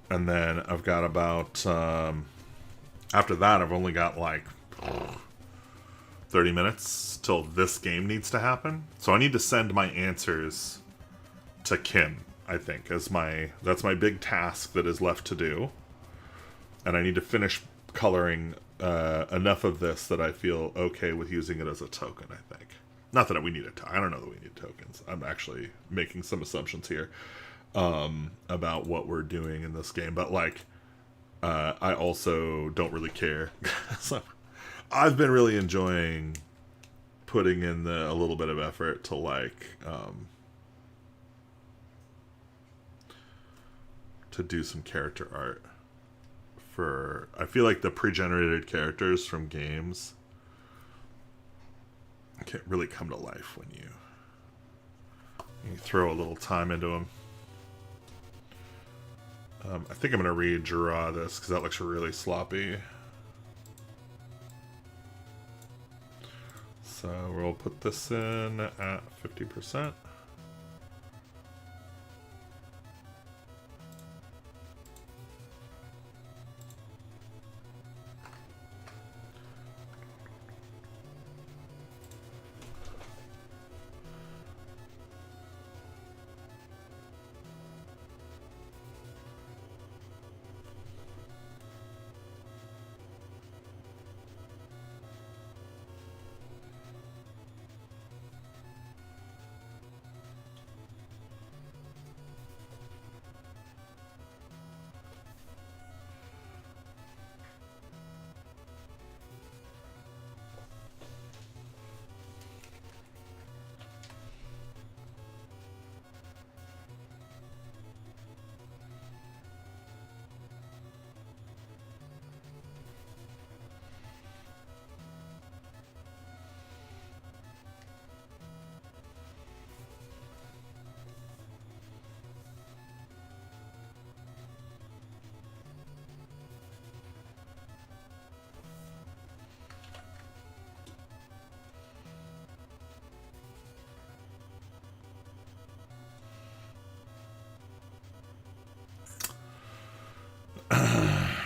A: And then I've got about... after that, I've only got like 30 minutes till this game needs to happen. So I need to send my answers to Kim, I think, as that's my big task that is left to do. And I need to finish coloring enough of this that I feel okay with using it as a token, I think. Not that we need a token. I don't know that we need tokens. I'm actually making some assumptions here about what we're doing in this game. But, like, I also don't really care. So I've been really enjoying putting in a little bit of effort to, like, to do some character art. I feel like the pre-generated characters from games can't really come to life when you throw a little time into them. I think I'm going to redraw this because that looks really sloppy. So we'll put this in at 50%.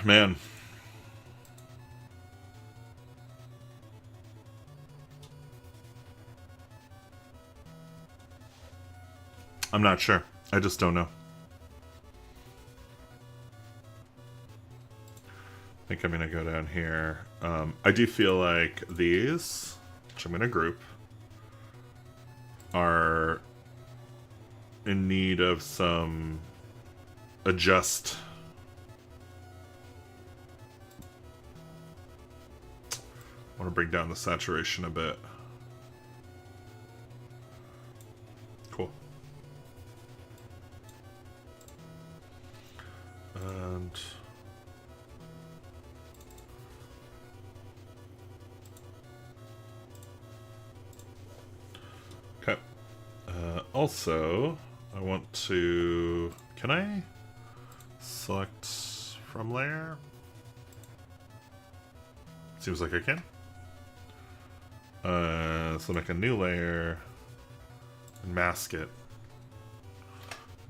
A: Man. I'm not sure. I just don't know. think I'm going to go down here. I do feel like these, which I'm going to group, are in need of some adjust. I want to bring down the saturation a bit. Cool. And okay. Also, I want to... Can I select from layer? Seems like I can. So make a new layer and mask it.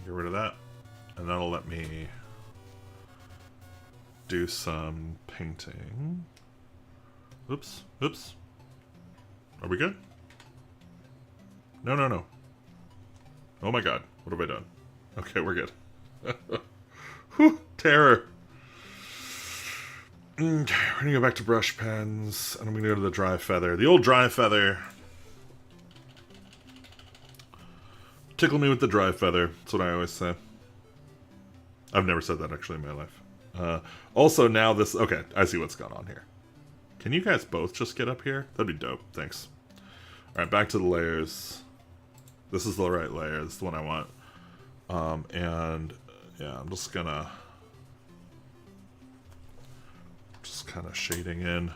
A: Get rid of that. And that'll let me do some painting. Oops. Oops. Are we good? No, no, no. Oh my god. What have I done? Okay, we're good. Whew, terror. Okay, we're gonna go back to brush pens, and I'm gonna go to the dry feather. The old dry feather. Tickle me with the dry feather. That's what I always say. I've never said that actually in my life. Also, now this... Okay, I see what's going on here. Can you guys both just get up here? That'd be dope. Thanks. Alright, back to the layers. This is the right layer. This is the one I want. And yeah, I'm just gonna... Just kind of shading in.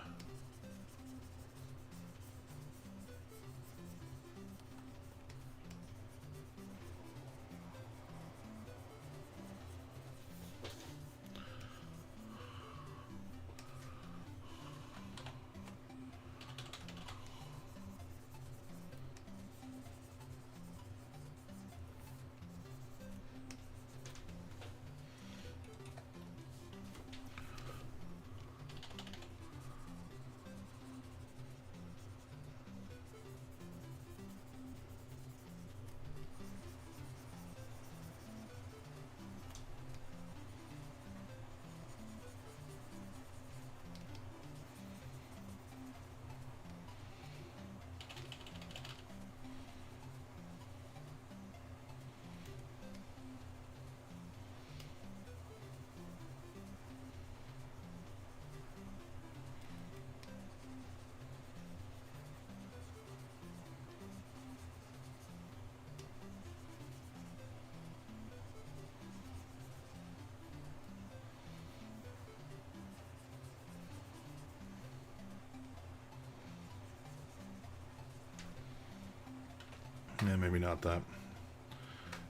A: Yeah, maybe not that.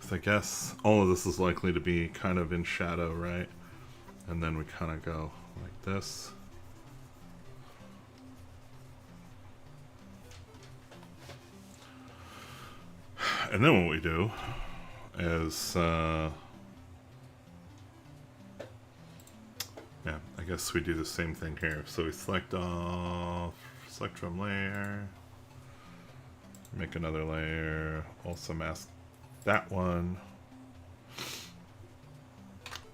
A: So I guess all of this is likely to be kind of in shadow, right? And then we kind of go like this. And then what we do is, yeah, I guess we do the same thing here. So we select all, select from layer, make another layer, also mask that one,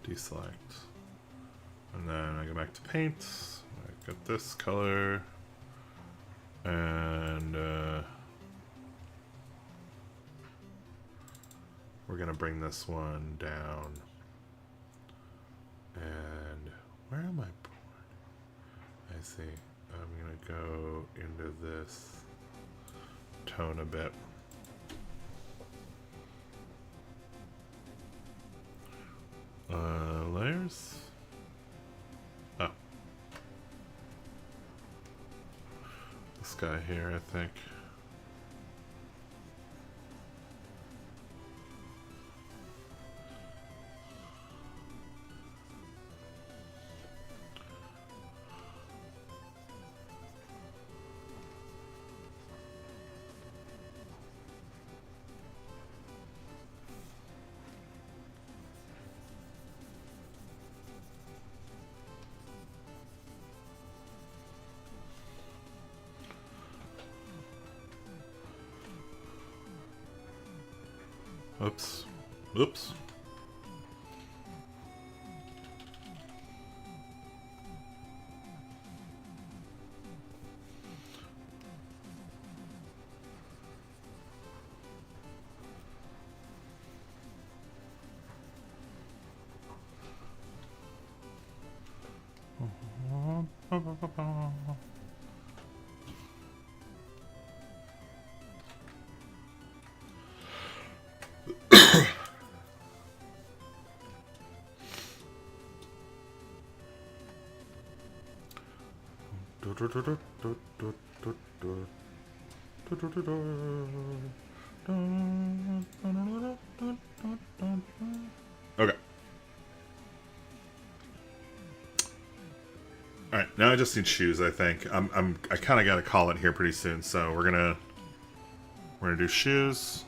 A: deselect, and then I go back to paint, I got this color, and we're gonna bring this one down, and where am I born? I see, I'm gonna go into this tone a bit. Layers? Oh. This guy here, I think. Oops. Oops. Okay. All right, now I just need shoes. I think I kind of got to call it here pretty soon. So we're gonna do shoes.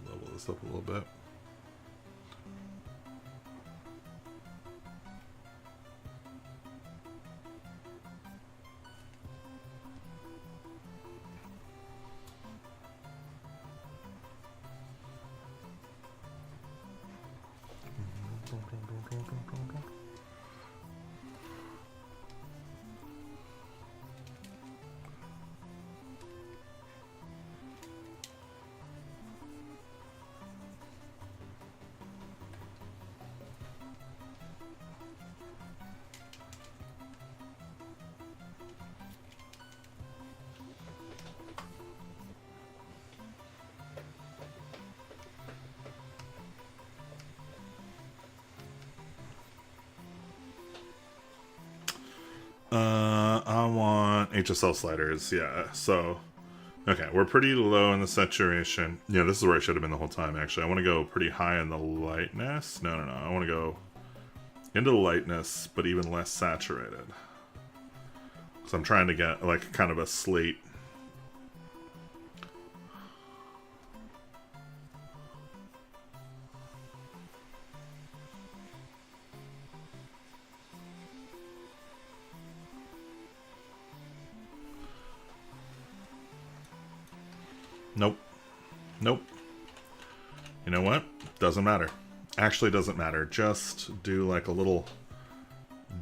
A: Level this up a little bit. I want HSL sliders, yeah. So, okay, we're pretty low in the saturation. Yeah, this is where I should have been the whole time, actually. I want to go pretty high in the lightness. No. I want to go into the lightness, but even less saturated. So I'm trying to get, like, kind of a slate. Nope. You know what? Doesn't matter. Actually doesn't matter. Just do like a little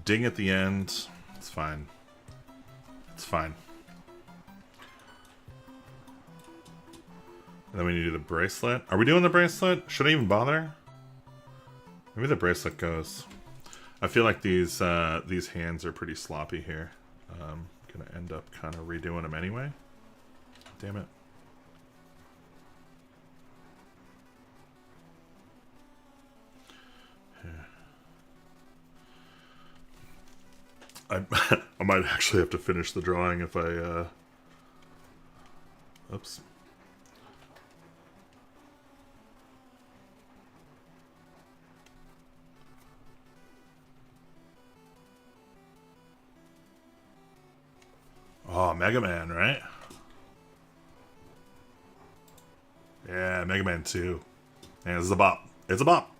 A: ding at the end. It's fine. It's fine. And then we need to do the bracelet. Are we doing the bracelet? Should I even bother? Maybe the bracelet goes. I feel like these hands are pretty sloppy here. Gonna end up kind of redoing them anyway. Damn it. I might actually have to finish the drawing if I, oops. Oh, Mega Man, right? Yeah, Mega Man 2. And it's a bop. It's a bop.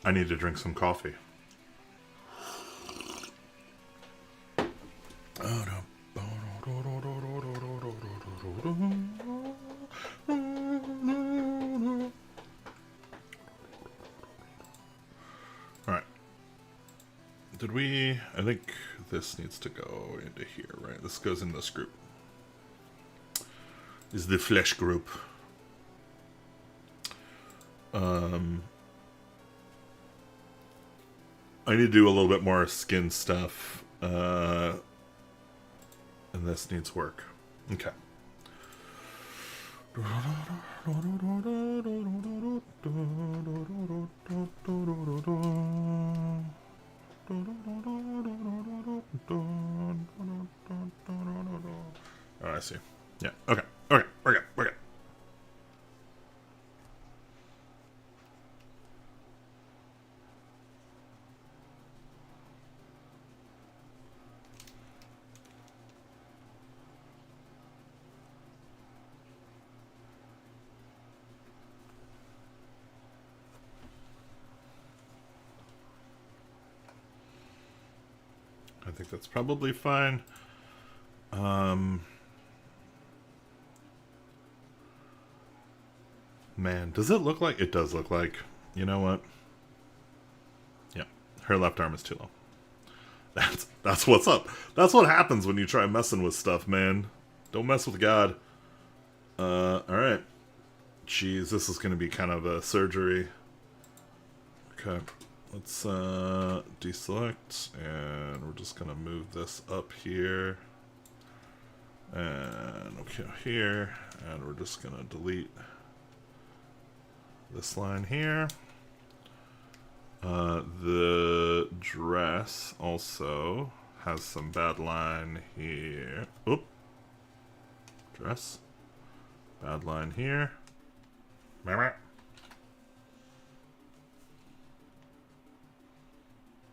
A: I need to drink some coffee. Alright. Did we... I think this needs to go into here, right? This goes in this group. This is the flesh group. I need to do a little bit more skin stuff. And this needs work. Okay. Oh, I see. Yeah. Okay. Okay. We're good. We're good. think that's probably fine. Man, does it look like... It does look like... You know what? Yeah, her left arm is too low. That's what's up. That's what happens when you try messing with stuff, man. Don't mess with God. Alright. Jeez, this is going to be kind of a surgery. Okay. Let's deselect, and we're just going to move this up here. And okay, here. And we're just going to delete this line here. The dress also has some bad line here. Oop. Dress. Bad line here.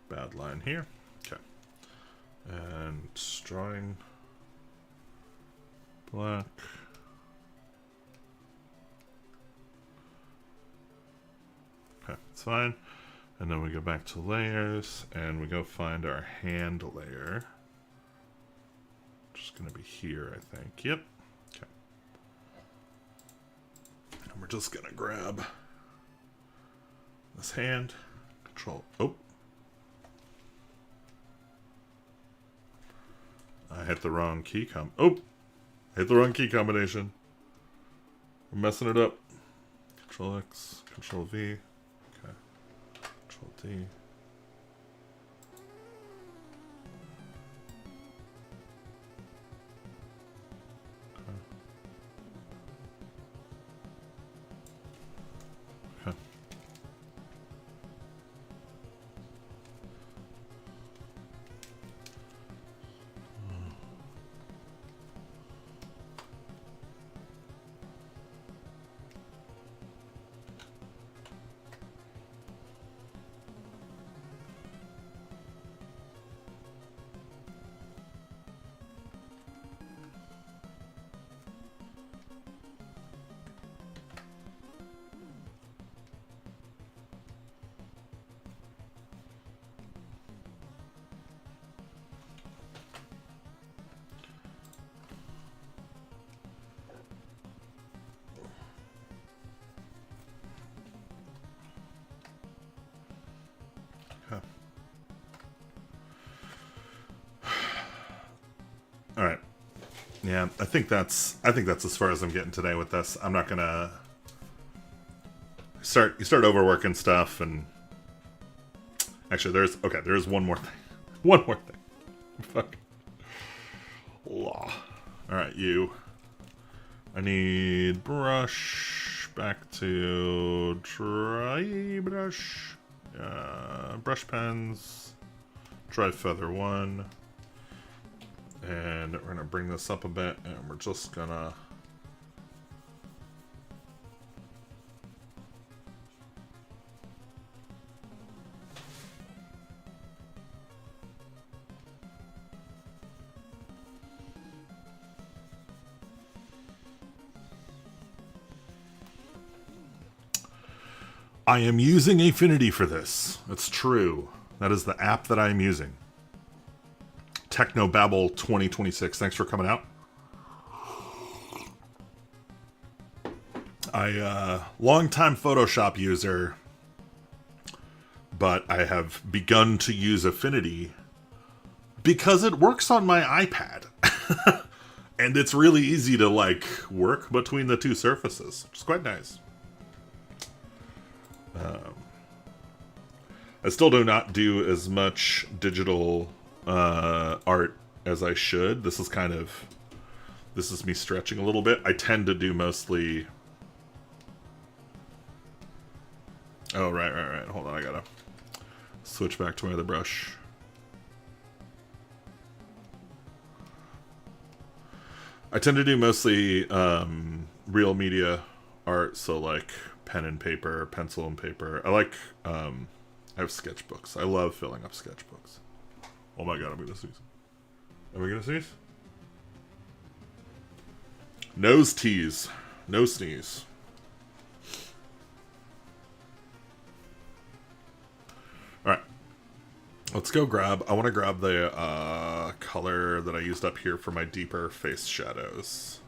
A: Bad line here. Okay. And drawing black. Okay, it's fine. And then we go back to layers, and we go find our hand layer. Which is going to be here, I think. Yep. Okay. And we're just going to grab this hand. Control. Oh. I hit the wrong key I hit the wrong key combination. We're messing it up. Control X, Control V. Control D. Okay. All right. Yeah, I think that's as far as I'm getting today with this. I'm not gonna start overworking stuff, and actually there's one more thing. One more thing. Fuck. Law. All right, you. I need brush. Back to dry brush. Brush pens. Dry feather 1. And we're going to bring this up a bit, and we're just going to... I am using Affinity for this. It's true. That is the app that I am using. Technobabble 2026. Thanks for coming out. Long-time Photoshop user, but I have begun to use Affinity because it works on my iPad. And it's really easy to, like, work between the two surfaces, which is quite nice. I still do not do as much digital art as I should. This is me stretching a little bit. I tend to do mostly... Oh, right. Hold on, I gotta switch back to my other brush. I tend to do mostly real media art, so like pen and paper, pencil and paper. I like, I have sketchbooks. I love filling up sketchbooks. Oh my god, I'm gonna sneeze. Am I gonna sneeze? Nose tease. No sneeze. Alright. Let's go grab... I want to grab the color that I used up here for my deeper face shadows.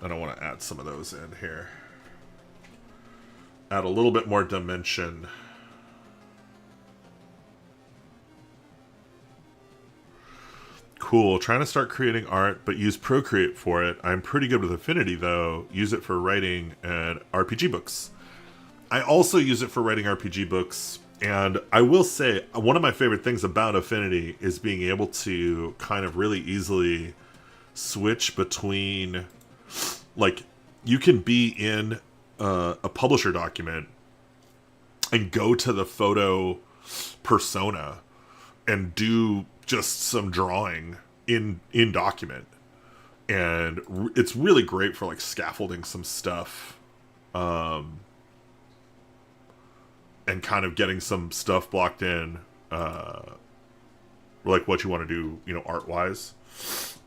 A: And I want to add some of those in here. Add a little bit more dimension. Cool. Trying to start creating art, but use Procreate for it. I'm pretty good with Affinity, though. Use it for writing and RPG books. I also use it for writing RPG books. And I will say, one of my favorite things about Affinity is being able to kind of really easily switch between... Like, you can be in a publisher document and go to the photo persona and do just some drawing in document. And it's really great for, like, scaffolding some stuff. And kind of getting some stuff blocked in. Like, what you want to do, you know, art-wise.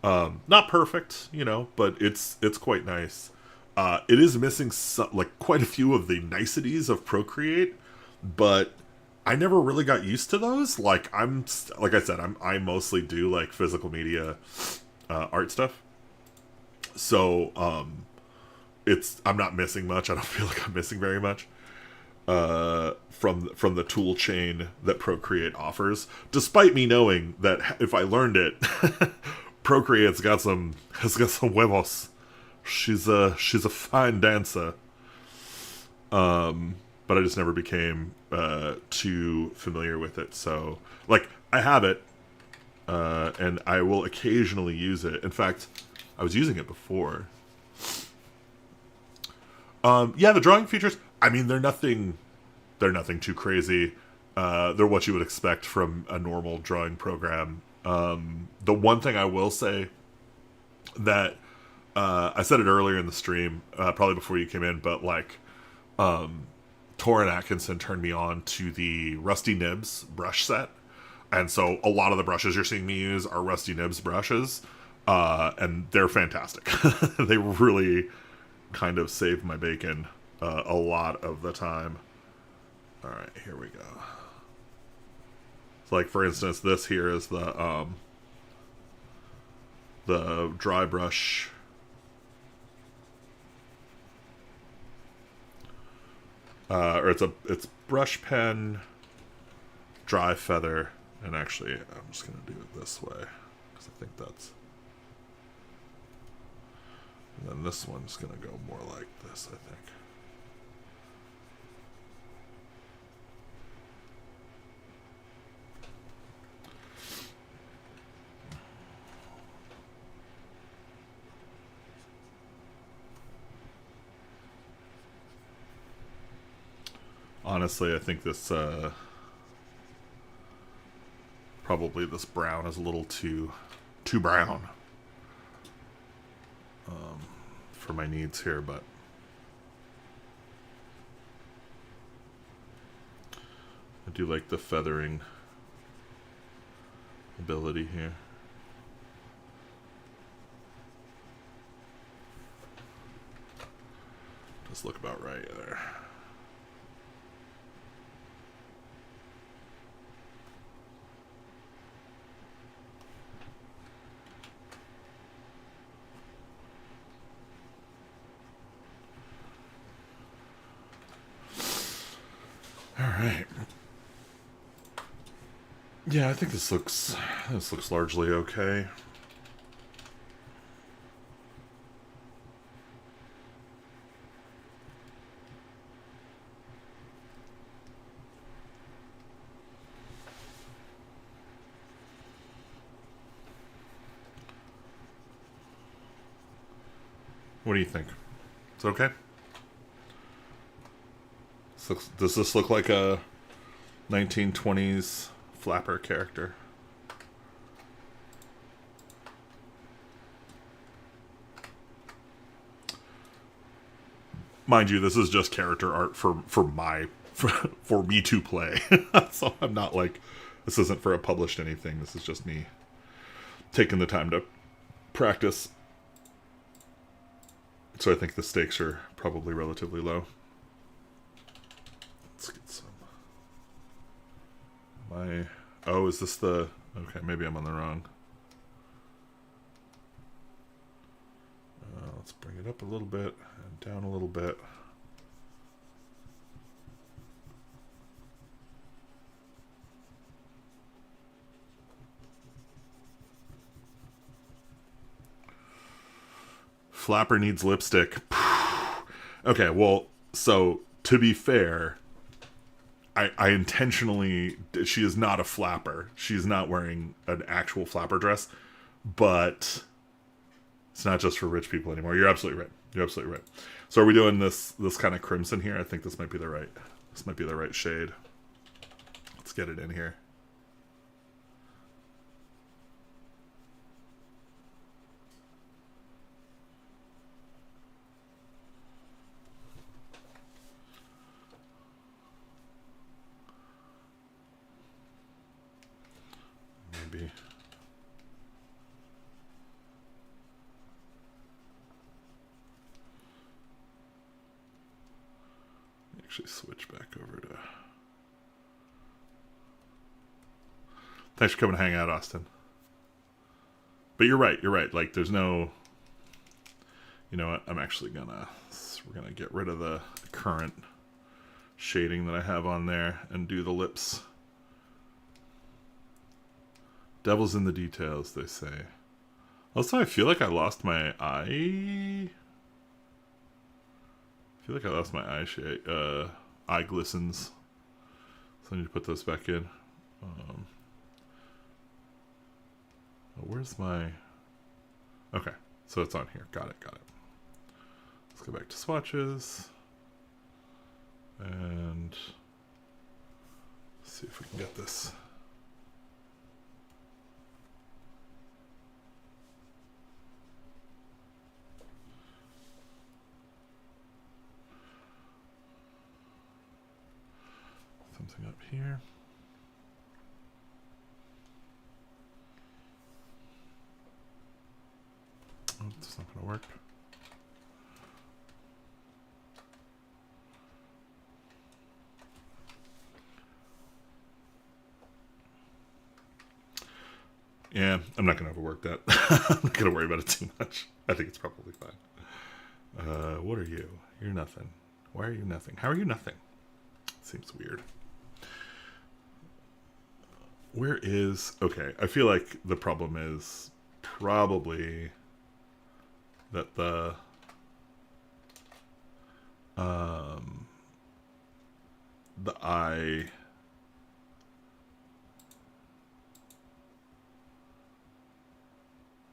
A: Not perfect, you know, but it's quite nice. It is missing some, like, quite a few of the niceties of Procreate, but I never really got used to those. Like, like I said, I mostly do, like, physical media art stuff. So I'm not missing much. I don't feel like I'm missing very much from the tool chain that Procreate offers, despite me knowing that if I learned it, Procreate's got some huevos. She's a fine dancer. But I just never became too familiar with it. So, like, I have it, and I will occasionally use it. In fact, I was using it before. Yeah, the drawing features, I mean, they're nothing too crazy. They're what you would expect from a normal drawing program. The one thing I will say that I said it earlier in the stream, probably before you came in, but, like, Torrin Atkinson turned me on to the Rusty Nibs brush set. And so a lot of the brushes you're seeing me use are Rusty Nibs brushes. And they're fantastic. They really kind of save my bacon a lot of the time. All right, here we go. So, like, for instance, this here is the dry brush. Or it's brush pen, dry feather, and actually I'm just gonna do it this way because I think that's. And then this one's gonna go more like this, I think. Honestly, I think this probably this brown is a little too brown for my needs here, but I do like the feathering ability here. Just look about right there. Alright. Yeah, I think this looks largely okay. What do you think? It's okay? Does this look like a 1920s flapper character? Mind you, this is just character art for me to play. So I'm not like, this isn't for a published anything. This is just me taking the time to practice. So I think the stakes are probably relatively low. Let's get some. Oh, is this the... Okay, maybe I'm on the wrong. Let's bring it up a little bit and down a little bit. Flapper needs lipstick. Okay, well, so to be fair, I intentionally... She is not a flapper. She's not wearing an actual flapper dress, but it's not just for rich people anymore. You're absolutely right. You're absolutely right. So are we doing this kind of crimson here? I think this might be the right shade. Let's get it in here. Maybe. Actually switch back over to... Thanks for coming to hang out, Austin. But you're right. Like, there's no... You know what? I'm actually gonna... We're gonna get rid of the current shading that I have on there and do the lips. Devil's in the details, they say. Also, I feel like I lost my eye... I feel like I lost my eye shade. Eye glistens. So I need to put those back in. Where's my... Okay, so it's on here. Got it. Let's go back to swatches. And see if we can get this. Something up here. Oh, it's not going to work. Yeah, I'm not going to overwork that. I'm not going to worry about it too much. I think it's probably fine. What are you? You're nothing. Why are you nothing? How are you nothing? Seems weird. Where is... Okay, I feel like the problem is probably that the... the eye...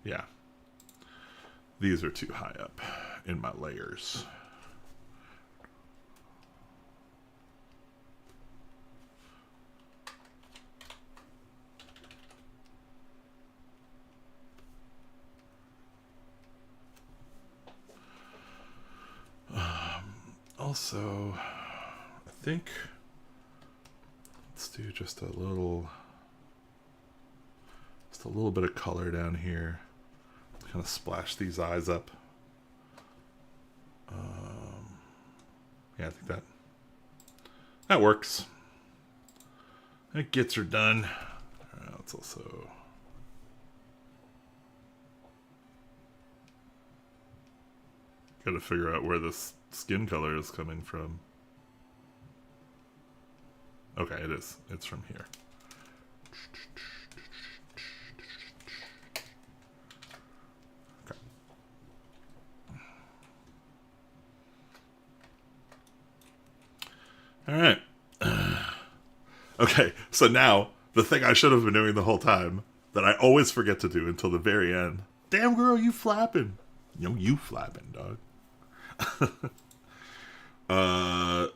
A: Yeah. These are too high up in my layers. Also, I think let's do just a little bit of color down here. Kind of splash these eyes up. Yeah, I think that works. That gets her done. Let's also... Gotta figure out where this skin color is coming from. Okay, it is. It's from here. Okay. All right. Okay, so now the thing I should have been doing the whole time that I always forget to do until the very end. Damn girl, you flapping. You flapping, dog.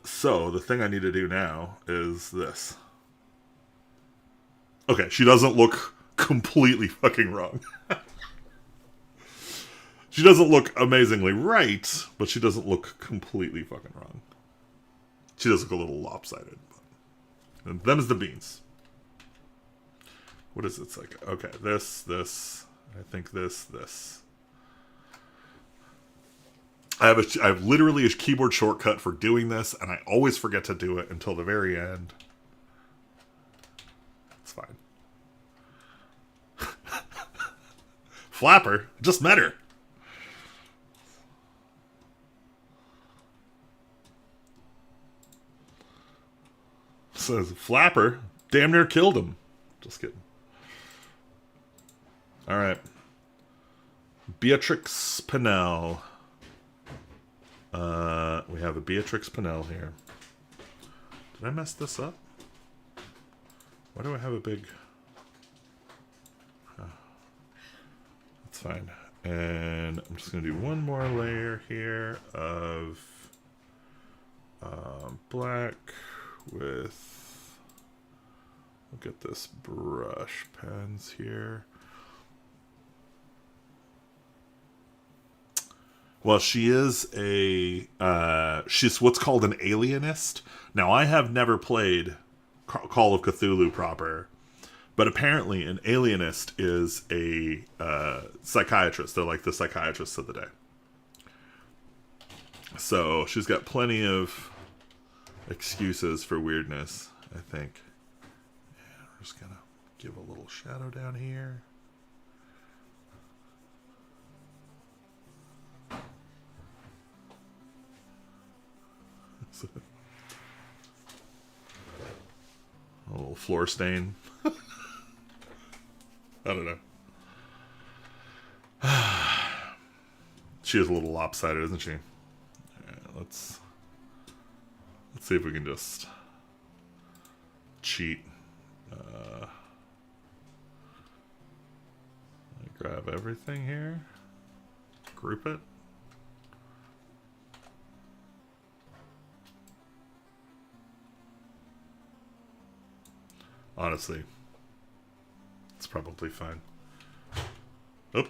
A: So the thing I need to do now is this. Okay, she doesn't look completely fucking wrong. She doesn't look amazingly right, but she doesn't look completely fucking wrong. She does look a little lopsided. And them's the beans. What is it? It's like, okay, this, I think this. I have literally a keyboard shortcut for doing this, and I always forget to do it until the very end. It's fine. Flapper? Just met her. Says Flapper damn near killed him. Just kidding. Alright. Beatrix Pinnell. We have a Beatrix Pinnell here. Did I mess this up? Why do I have a big... That's fine. And I'm just going to do one more layer here of black with... Look at this brush pens here. Well, she is a, she's what's called an alienist. Now, I have never played Call of Cthulhu proper, but apparently an alienist is a psychiatrist. They're like the psychiatrists of the day. So she's got plenty of excuses for weirdness, I think. Yeah, we're just going to give a little shadow down here. A little floor stain. I don't know. She is a little lopsided, isn't she? Let's see if we can just cheat. Grab everything here. Group it. Honestly, it's probably fine. Oh,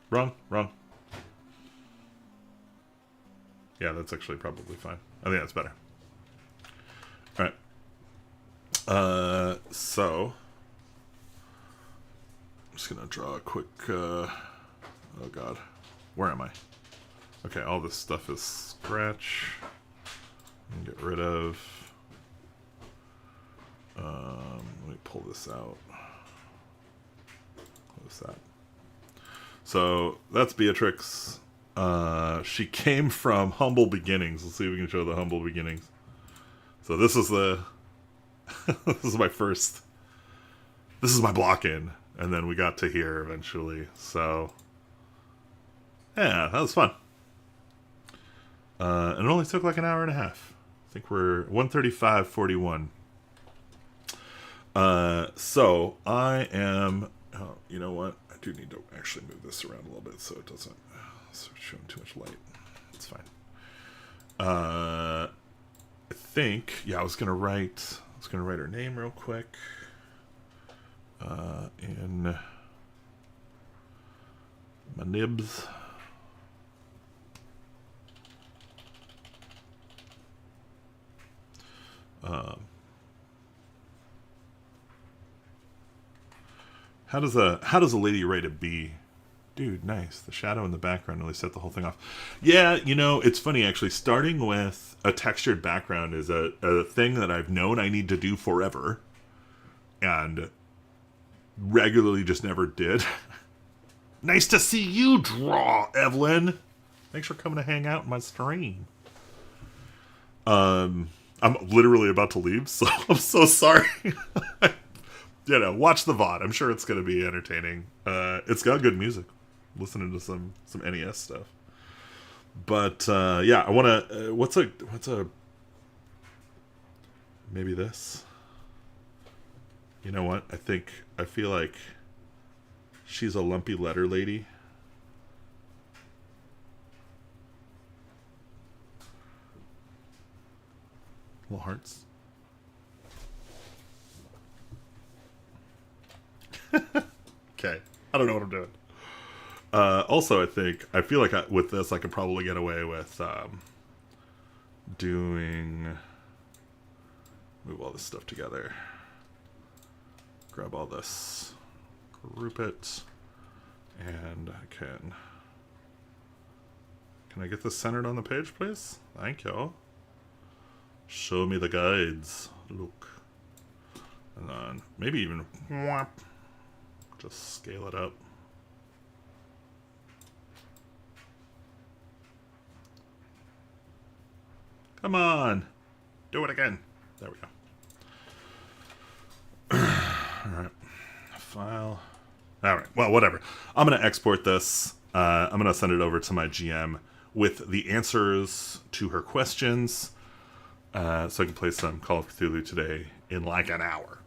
A: wrong. Yeah, that's actually probably fine. I think that's better. All right. So I'm just gonna draw a quick. Oh God, where am I? Okay, all this stuff is scratch. Get rid of. Let me pull this out. Close that. So that's Beatrix. She came from humble beginnings. Let's see if we can show the humble beginnings. So this is the this is my first. This is my block in, and then we got to here eventually. So yeah, that was fun. And it only took like an hour and a half. I think we're 1:35:41. So I am, oh, you know what? I do need to actually move this around a little bit so it doesn't start showing too much light. It's fine. I think, yeah, I was going to write her name real quick. In my nibs. How does a lady write a B? Dude, nice. The shadow in the background really set the whole thing off. Yeah, you know, it's funny actually. Starting with a textured background is a thing that I've known I need to do forever, and regularly just never did. Nice to see you draw, Evelyn. Thanks for coming to hang out in my stream. I'm literally about to leave, so I'm so sorry. You know, watch the VOD. I'm sure it's going to be entertaining. It's got good music. Listening to some NES stuff. But yeah, I want to. What's a maybe this? You know what? I feel like she's a lumpy letter lady. Little hearts. Okay. I don't know what I'm doing. Also, I feel like with this, I could probably get away with move all this stuff together. Grab all this, group it, and I can I get this centered on the page, please? Thank you. Show me the guides. Look. And then maybe even just scale it up. Come on. Do it again. There we go. All right. File. All right. Well, whatever. I'm going to export this. I'm going to send it over to my GM with the answers to her questions, so I can play some Call of Cthulhu today in like an hour.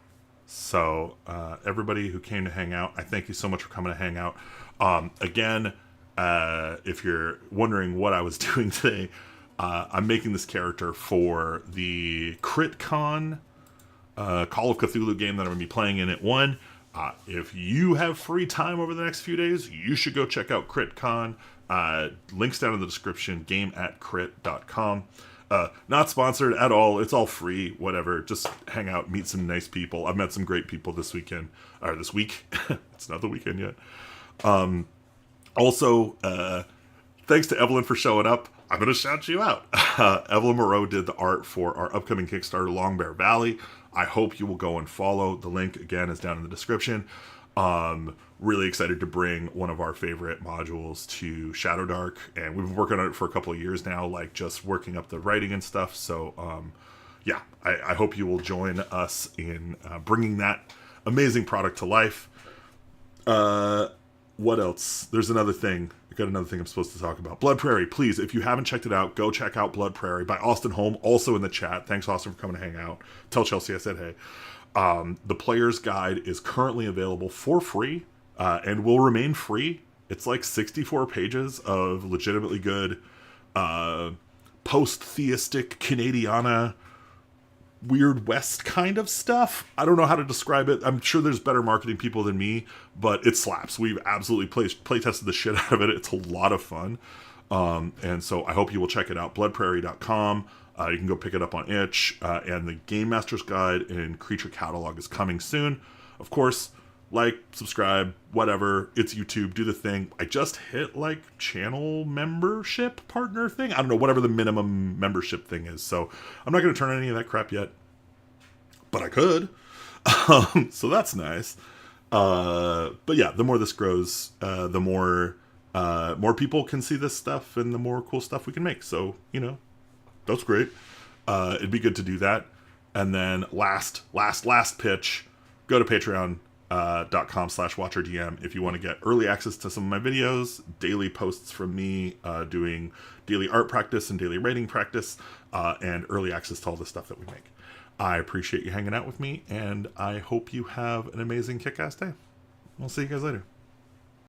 A: So everybody who came to hang out, I thank you so much for coming to hang out. Again, if you're wondering what I was doing today, I'm making this character for the CritCon Call of Cthulhu game that I'm going to be playing in at 1. If you have free time over the next few days, you should go check out CritCon. Links down in the description, game@crit.com. Not sponsored at all. It's all free, whatever. Just hang out, meet some nice people. I've met some great people this weekend, or this week. It's not the weekend yet. Also, thanks to Evelyn for showing up. I'm going to shout you out. Evelyn Moreau did the art for our upcoming Kickstarter, Long Bear Valley. I hope you will go and follow. The link, again, is down in the description. Really excited to bring one of our favorite modules to Shadow Dark, and we've been working on it for a couple of years now, like just working up the writing and stuff. So, yeah, I hope you will join us in bringing that amazing product to life. What else? There's another thing. I got another thing I'm supposed to talk about. Blood Prairie, please, if you haven't checked it out, go check out Blood Prairie by Austin Holm, also in the chat. Thanks, Austin, for coming to hang out. Tell Chelsea I said hey. The player's guide is currently available for free, and will remain free. It's like 64 pages of legitimately good post-theistic Canadiana Weird West kind of stuff. I don't know how to describe it. I'm sure there's better marketing people than me, but it slaps. We've absolutely play tested the shit out of it. It's a lot of fun. And so I hope you will check it out. bloodprairie.com. You can go pick it up on itch. And the Game Master's Guide and Creature Catalog is coming soon. Of course, like, subscribe, whatever. It's YouTube. Do the thing. I just hit, like, channel membership partner thing. I don't know, whatever the minimum membership thing is. So I'm not going to turn on any of that crap yet. But I could. So that's nice. But yeah, the more this grows, the more people can see this stuff and the more cool stuff we can make. So, you know, that's great. It'd be good to do that. And then last pitch, go to patreon.com/watcherdm if you want to get early access to some of my videos, daily posts from me doing daily art practice and daily writing practice, and early access to all the stuff that we make. I appreciate you hanging out with me, and I hope you have an amazing kick-ass day. We'll see you guys later.